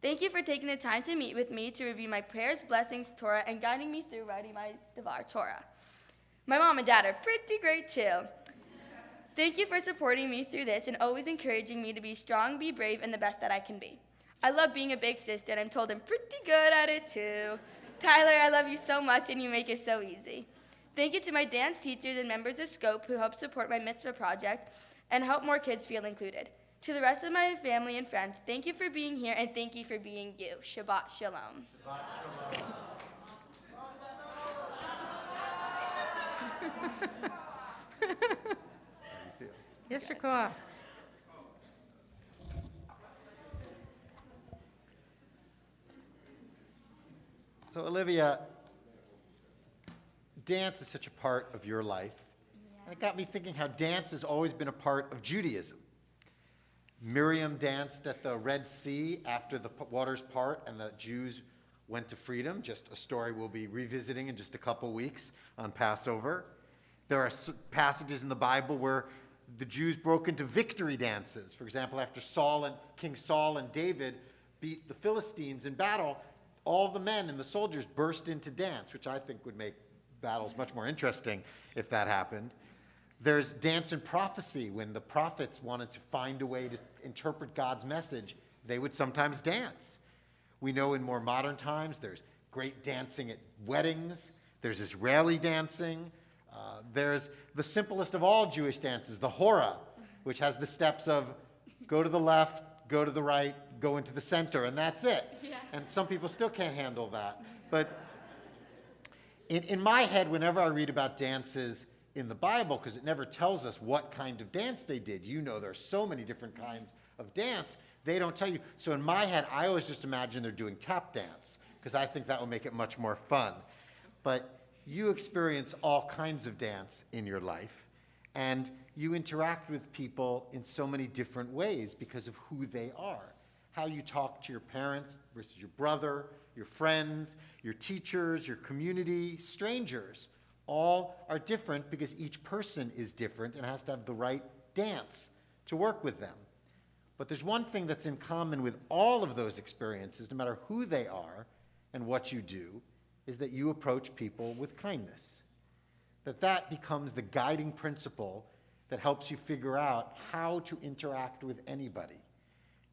Thank you for taking the time to meet with me to review my prayers, blessings, Torah, and guiding me through writing my Devar Torah. My mom and dad are pretty great too. Thank you for supporting me through this and always encouraging me to be strong, be brave, and the best that I can be. I love being a big sister, and I'm told I'm pretty good at it too. Tyler, I love you so much, and you make it so easy. Thank you to my dance teachers and members of Scope who help support my Mitzvah project and help more kids feel included. To the rest of my family and friends, thank you for being here, and thank you for being you. Shabbat Shalom. Shabbat Shalom. Yes, Shakur. So, Olivia, dance is such a part of your life. Yeah. And it got me thinking how dance has always been a part of Judaism. Miriam danced at the Red Sea after the waters part and the Jews went to freedom, just a story we'll be revisiting in just a couple weeks on Passover. There are passages in the Bible where the Jews broke into victory dances. For example, after King Saul and David beat the Philistines in battle, all the men and the soldiers burst into dance, which I think would make battles much more interesting if that happened. There's dance and prophecy. When the prophets wanted to find a way to interpret God's message, they would sometimes dance. We know in more modern times there's great dancing at weddings. There's Israeli dancing. There's the simplest of all Jewish dances, the hora, which has the steps of go to the left, go to the right, go into the center, and that's it. Yeah. And some people still can't handle that. But in my head, whenever I read about dances in the Bible, because it never tells us what kind of dance they did. You know there's so many different kinds of dance. They don't tell you. So in my head, I always just imagine they're doing tap dance, because I think that would make it much more fun. But you experience all kinds of dance in your life, and you interact with people in so many different ways because of who they are. How you talk to your parents versus your brother, your friends, your teachers, your community, strangers, all are different because each person is different and has to have the right dance to work with them. But there's one thing that's in common with all of those experiences, no matter who they are and what you do, is that you approach people with kindness. That becomes the guiding principle that helps you figure out how to interact with anybody.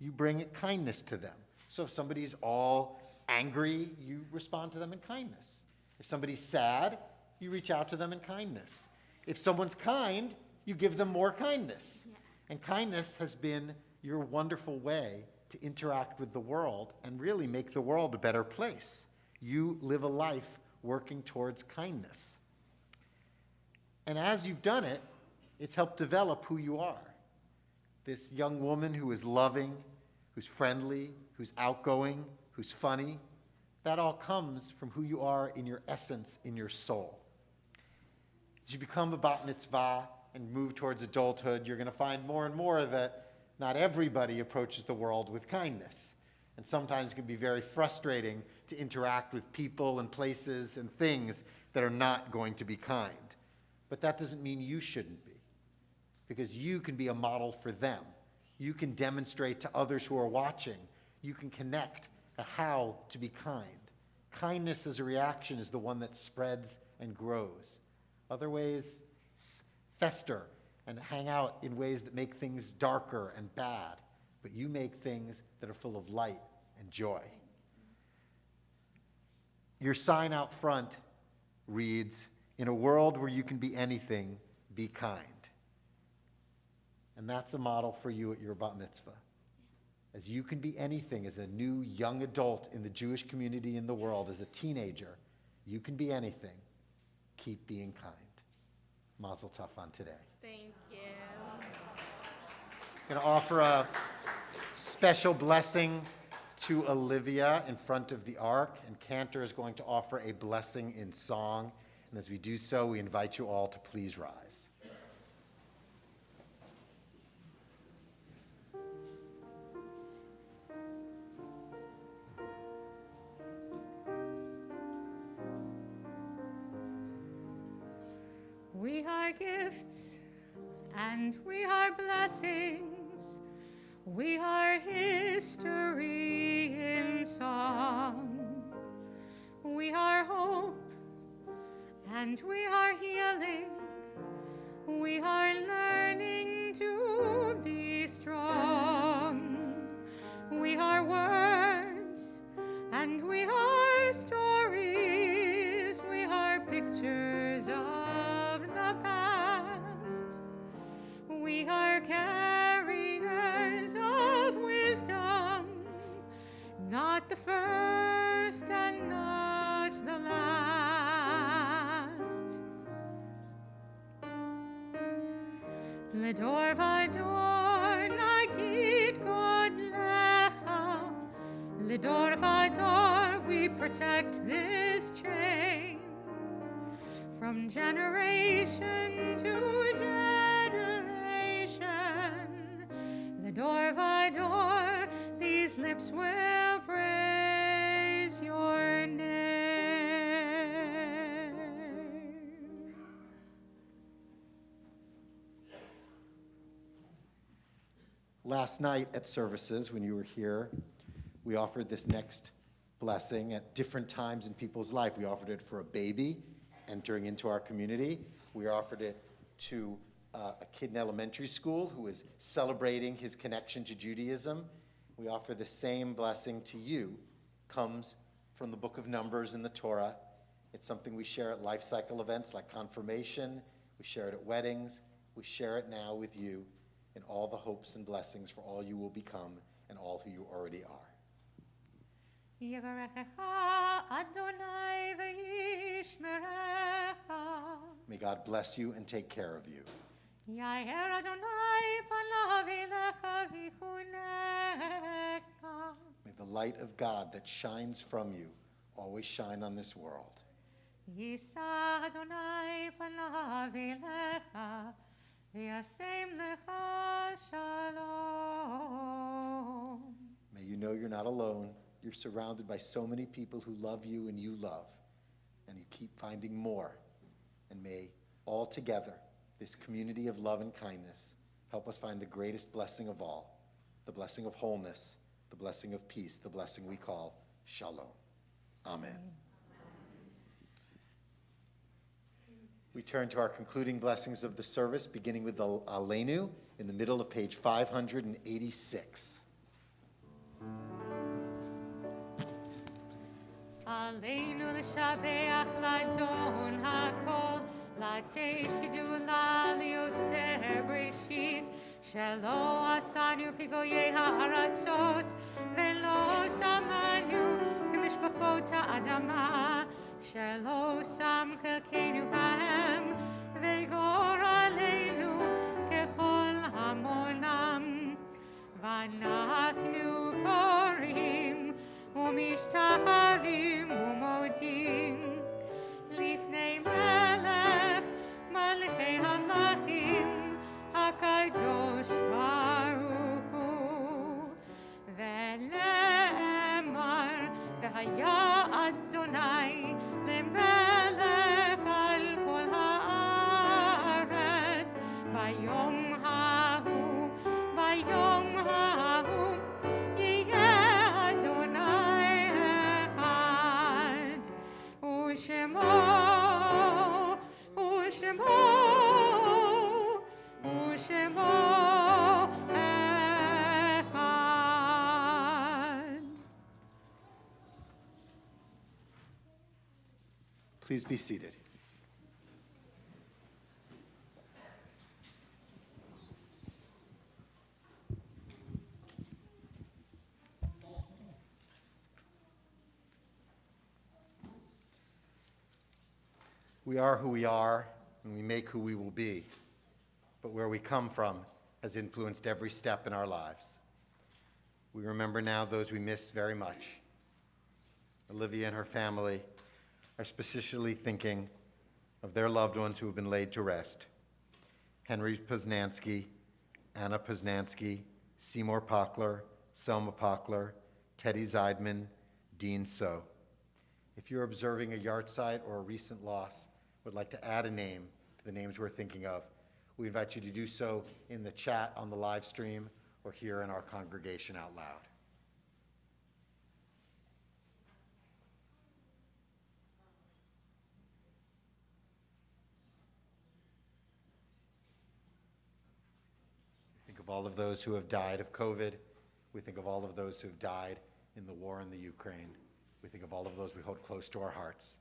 You bring kindness to them. So if somebody's all angry, you respond to them in kindness. If somebody's sad, you reach out to them in kindness. If someone's kind, you give them more kindness. Yeah. And kindness has been your wonderful way to interact with the world and really make the world a better place. You live a life working towards kindness. And as you've done it, it's helped develop who you are. This young woman who is loving, who's friendly, who's outgoing, who's funny, that all comes from who you are in your essence, in your soul. As you become a bat mitzvah and move towards adulthood, you're going to find more and more that not everybody approaches the world with kindness. And sometimes it can be very frustrating to interact with people and places and things that are not going to be kind. But that doesn't mean you shouldn't be, because you can be a model for them. You can demonstrate to others who are watching. You can connect to how to be kind. Kindness as a reaction is the one that spreads and grows. Other ways fester and hang out in ways that make things darker and bad, but you make things that are full of light and joy. Your sign out front reads, "In a world where you can be anything, be kind." And that's a model for you at your bat mitzvah. As you can be anything as a new young adult in the Jewish community in the world, as a teenager, you can be anything. Keep being kind. Mazel tov on today. Thank you. I'm going to offer a special blessing to Olivia in front of the ark, and Cantor is going to offer a blessing in song. And as we do so, we invite you all to please rise. We are gifts and we are blessings. We are history in song. We are hope and we are healing. We are learning to be strong. We are words and we are stories. We are pictures of the past. We are carriers of wisdom, not the first and not the last. Ledor vador nagid god lecha. Ledor vador we protect this chain. From generation to generation, Ledor vador, these lips will praise your name. Last night at services, when you were here, we offered this next blessing at different times in people's life. We offered it for a baby entering into our community. We offered it to a kid in elementary school who is celebrating his connection to Judaism. We offer the same blessing to you. Comes from the book of Numbers in the Torah. It's something we share at life cycle events like confirmation. We share it at weddings. We share it now with you in all the hopes and blessings for all you will become and all who you already are. Yivarechecha Adonai v'yishmerecha. May God bless you and take care of you. Yair Adonai panav elecha v'chunecha. May the light of God that shines from you always shine on this world. Yisa Adonai panav elecha v'yasem lecha shalom. May you know you're not alone. You're surrounded by so many people who love you and you love, and you keep finding more. And may all together, this community of love and kindness, help us find the greatest blessing of all, the blessing of wholeness, the blessing of peace, the blessing we call Shalom. Amen. We turn to our concluding blessings of the service, beginning with the Aleinu in the middle of page 586. Aleinu l'shabeach l'adon hakol, l'ateit gedula liotzer breshit, shelo asanu kigoyei ha'aratzot, velo samanu k'mishpachot ha'adama, shelo sam chelkeinu kahem, v'gor aleinu kechol hamonam, v'anachnu korim, ומשתחווים ומודים לפני מלך מלכי המלכים הקדוש ברוך הוא ונאמר והיה אדוני למלך על כל הארץ ביום ההוא ושמו אחד. Please be seated. We are who we are, and we make who we will be. But where we come from has influenced every step in our lives. We remember now those we miss very much. Olivia and her family are specifically thinking of their loved ones who have been laid to rest. Henry Poznansky, Anna Poznansky, Seymour Pockler, Selma Pockler, Teddy Zeidman, Dean So. If you're observing a yahrzeit or a recent loss, would like to add a name to the names we're thinking of, we invite you to do so in the chat on the live stream or here in our congregation out loud. We think of all of those who have died of COVID. We think of all of those who have died in the war in the Ukraine. We think of all of those we hold close to our hearts.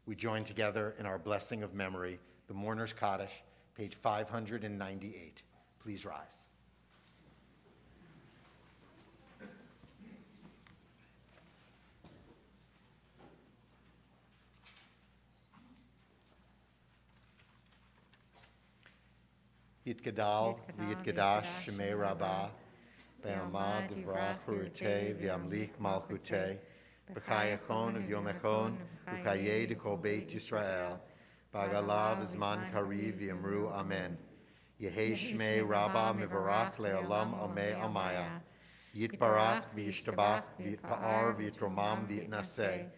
We join together in our blessing of memory, the Mourner's Kaddish, page 598. Please rise. Yitgadal, Yitgadash, Shemei Rabbah, Be'amad, Divrach, Hurutei, V'yamlik, Malchutei, B'chayachon of Yom Echon, U'chayei de Kol Beit Yisrael, B'agalav Zman Kariv V'yamru Amen. Yehei Shmei Rabbah Mivarach Le'olam Amei Amaya. Yitbarach V'yishtabach V'yitpa'ar V'yitromam V'yitnaseh.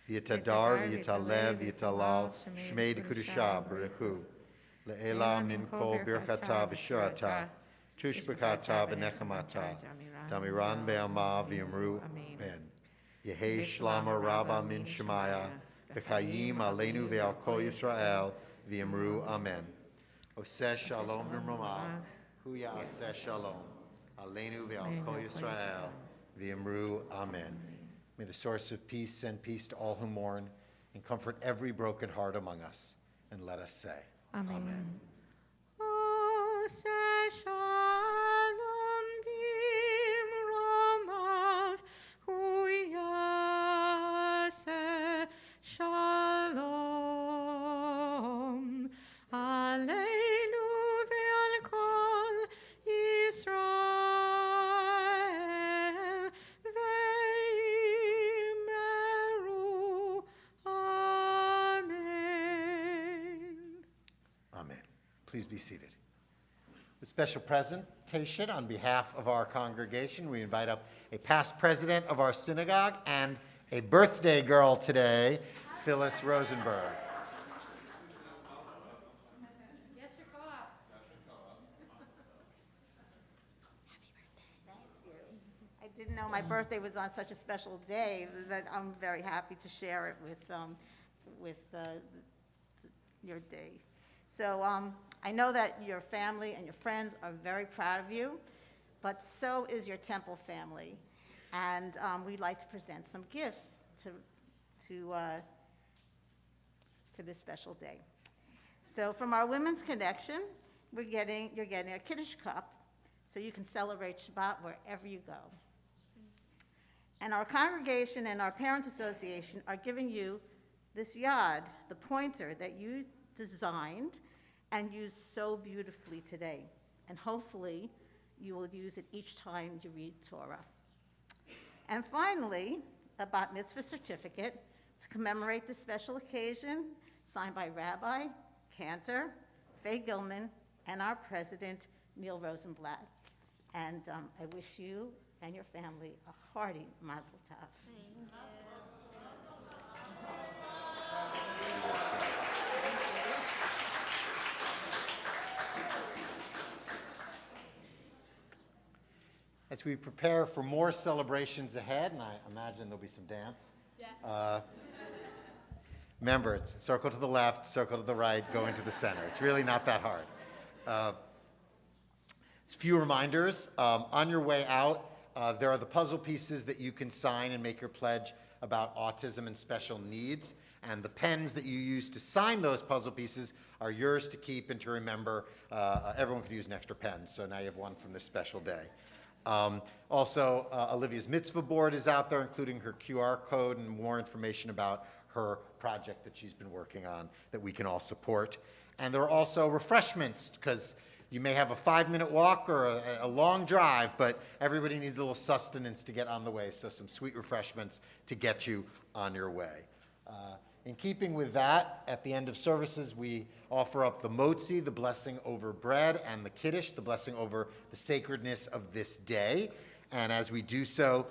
V'yitadar V'yitalev V'yitalal Shmei de Kudusha B'rechu. Le'ela Min Kol Birchata V'shurata. Tushbekata V'nechamata. Damiran Be'ama V'yamru Amen. Yehei Shlama Rabbah Min Shemaya, V'chayim Aleinu Ve'al Kol Yisrael, V'yamru Amen. O Oseh shalom v'mromav, hu ya'aseh shalom, aleinu ve'al kol Yisrael, v'yamru amen. May the source of peace send peace to all who mourn and comfort every broken heart among us. And let us say, Amen. Oseh shalom v'mromav, hu ya'aseh shalom, aleinu ve'al kol Yisrael, ve'yimeru amen. amen. Please be seated. With special presentation on behalf of our congregation, we invite up a past president of our synagogue and a birthday girl today, Phyllis Rosenberg. I didn't know my birthday was on such a special day, that I'm very happy to share it with your day. So I know that your family and your friends are very proud of you, but so is your Temple family. And we'd like to present some gifts for this special day. So from our Women's Connection, you're getting a Kiddush cup, so you can celebrate Shabbat wherever you go. And our congregation and our Parents Association are giving you this yad, the pointer that you designed and used so beautifully today. And hopefully, you will use it each time you read Torah. And finally, a bat mitzvah certificate to commemorate this special occasion, signed by Rabbi, Cantor, Faye Gilman, and our president, Neil Rosenblatt. And I wish you and your family a hearty mazel tov. As we prepare for more celebrations ahead, and I imagine there'll be some dance. Yeah. Remember, it's circle to the left, circle to the right, go into the center. It's really not that hard. A few reminders. On your way out, there are the puzzle pieces that you can sign and make your pledge about autism and special needs. And the pens that you use to sign those puzzle pieces are yours to keep and to remember. Everyone could use an extra pen, so now you have one from this special day. Also, Olivia's Mitzvah board is out there, including her QR code and more information about her project that she's been working on that we can all support. And there are also refreshments, because you may have a 5-minute walk or a long drive, but everybody needs a little sustenance to get on the way, so some sweet refreshments to get you on your way. In keeping with that, at the end of services, we offer up the motzi, the blessing over bread, and the kiddush, the blessing over the sacredness of this day. And as we do so,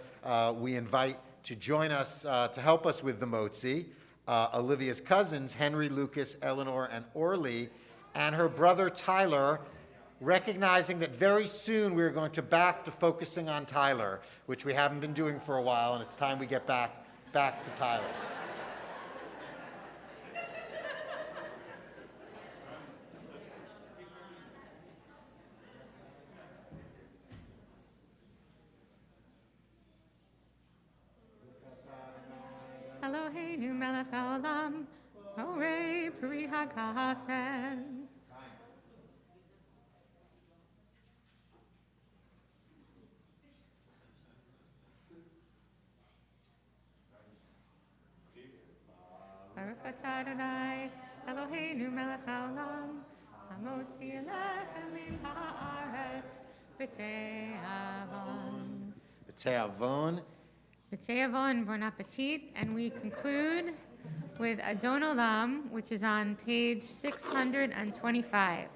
we invite to join us, to help us with the motzi, Olivia's cousins, Henry, Lucas, Eleanor, and Orly, and her brother Tyler, recognizing that very soon we're going to back to focusing on Tyler, which we haven't been doing for a while, and it's time we get back to Tyler. Eloheinu melech haolam, orei peri hagafen. Baruch atah Adonai, Eloheinu melech haolam, hamotzi lechem min haaretz, b'tei avon. B'tei avon. B'tei avon, bon appetit, and we conclude with Adon Olam, which is on page 625.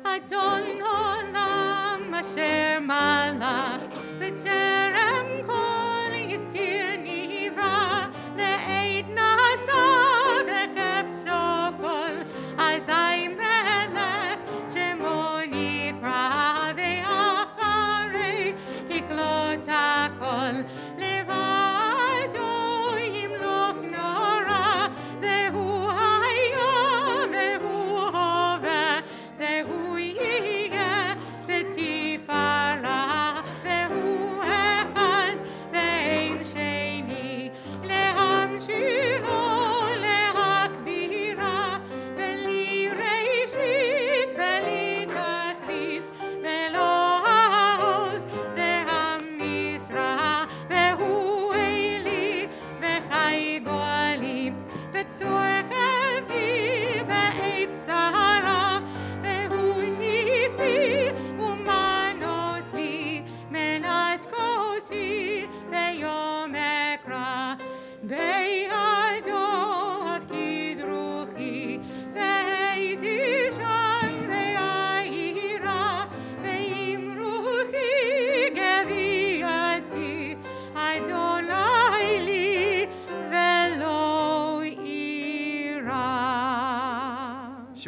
Adon Olam asher malach b'terem kol yitzir nivra le'ed nasa v'chefzo kol azay melech shemo nikra ve'acharei kiklot hakol levado yimloch nora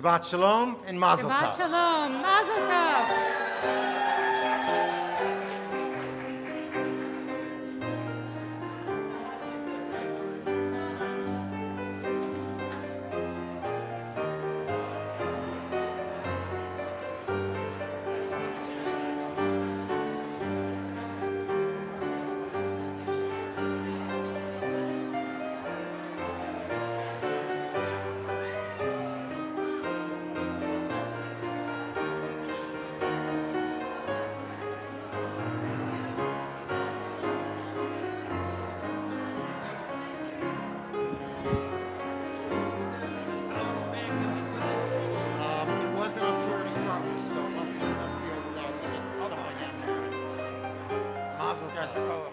Shabbat Shalom and Mazel Shabbat Tov. Shalom, Mazel Tov. It wasn't up here to start with, so it must be over there. I think it's somewhere down there. Mazel Tov.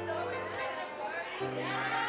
So excited to party!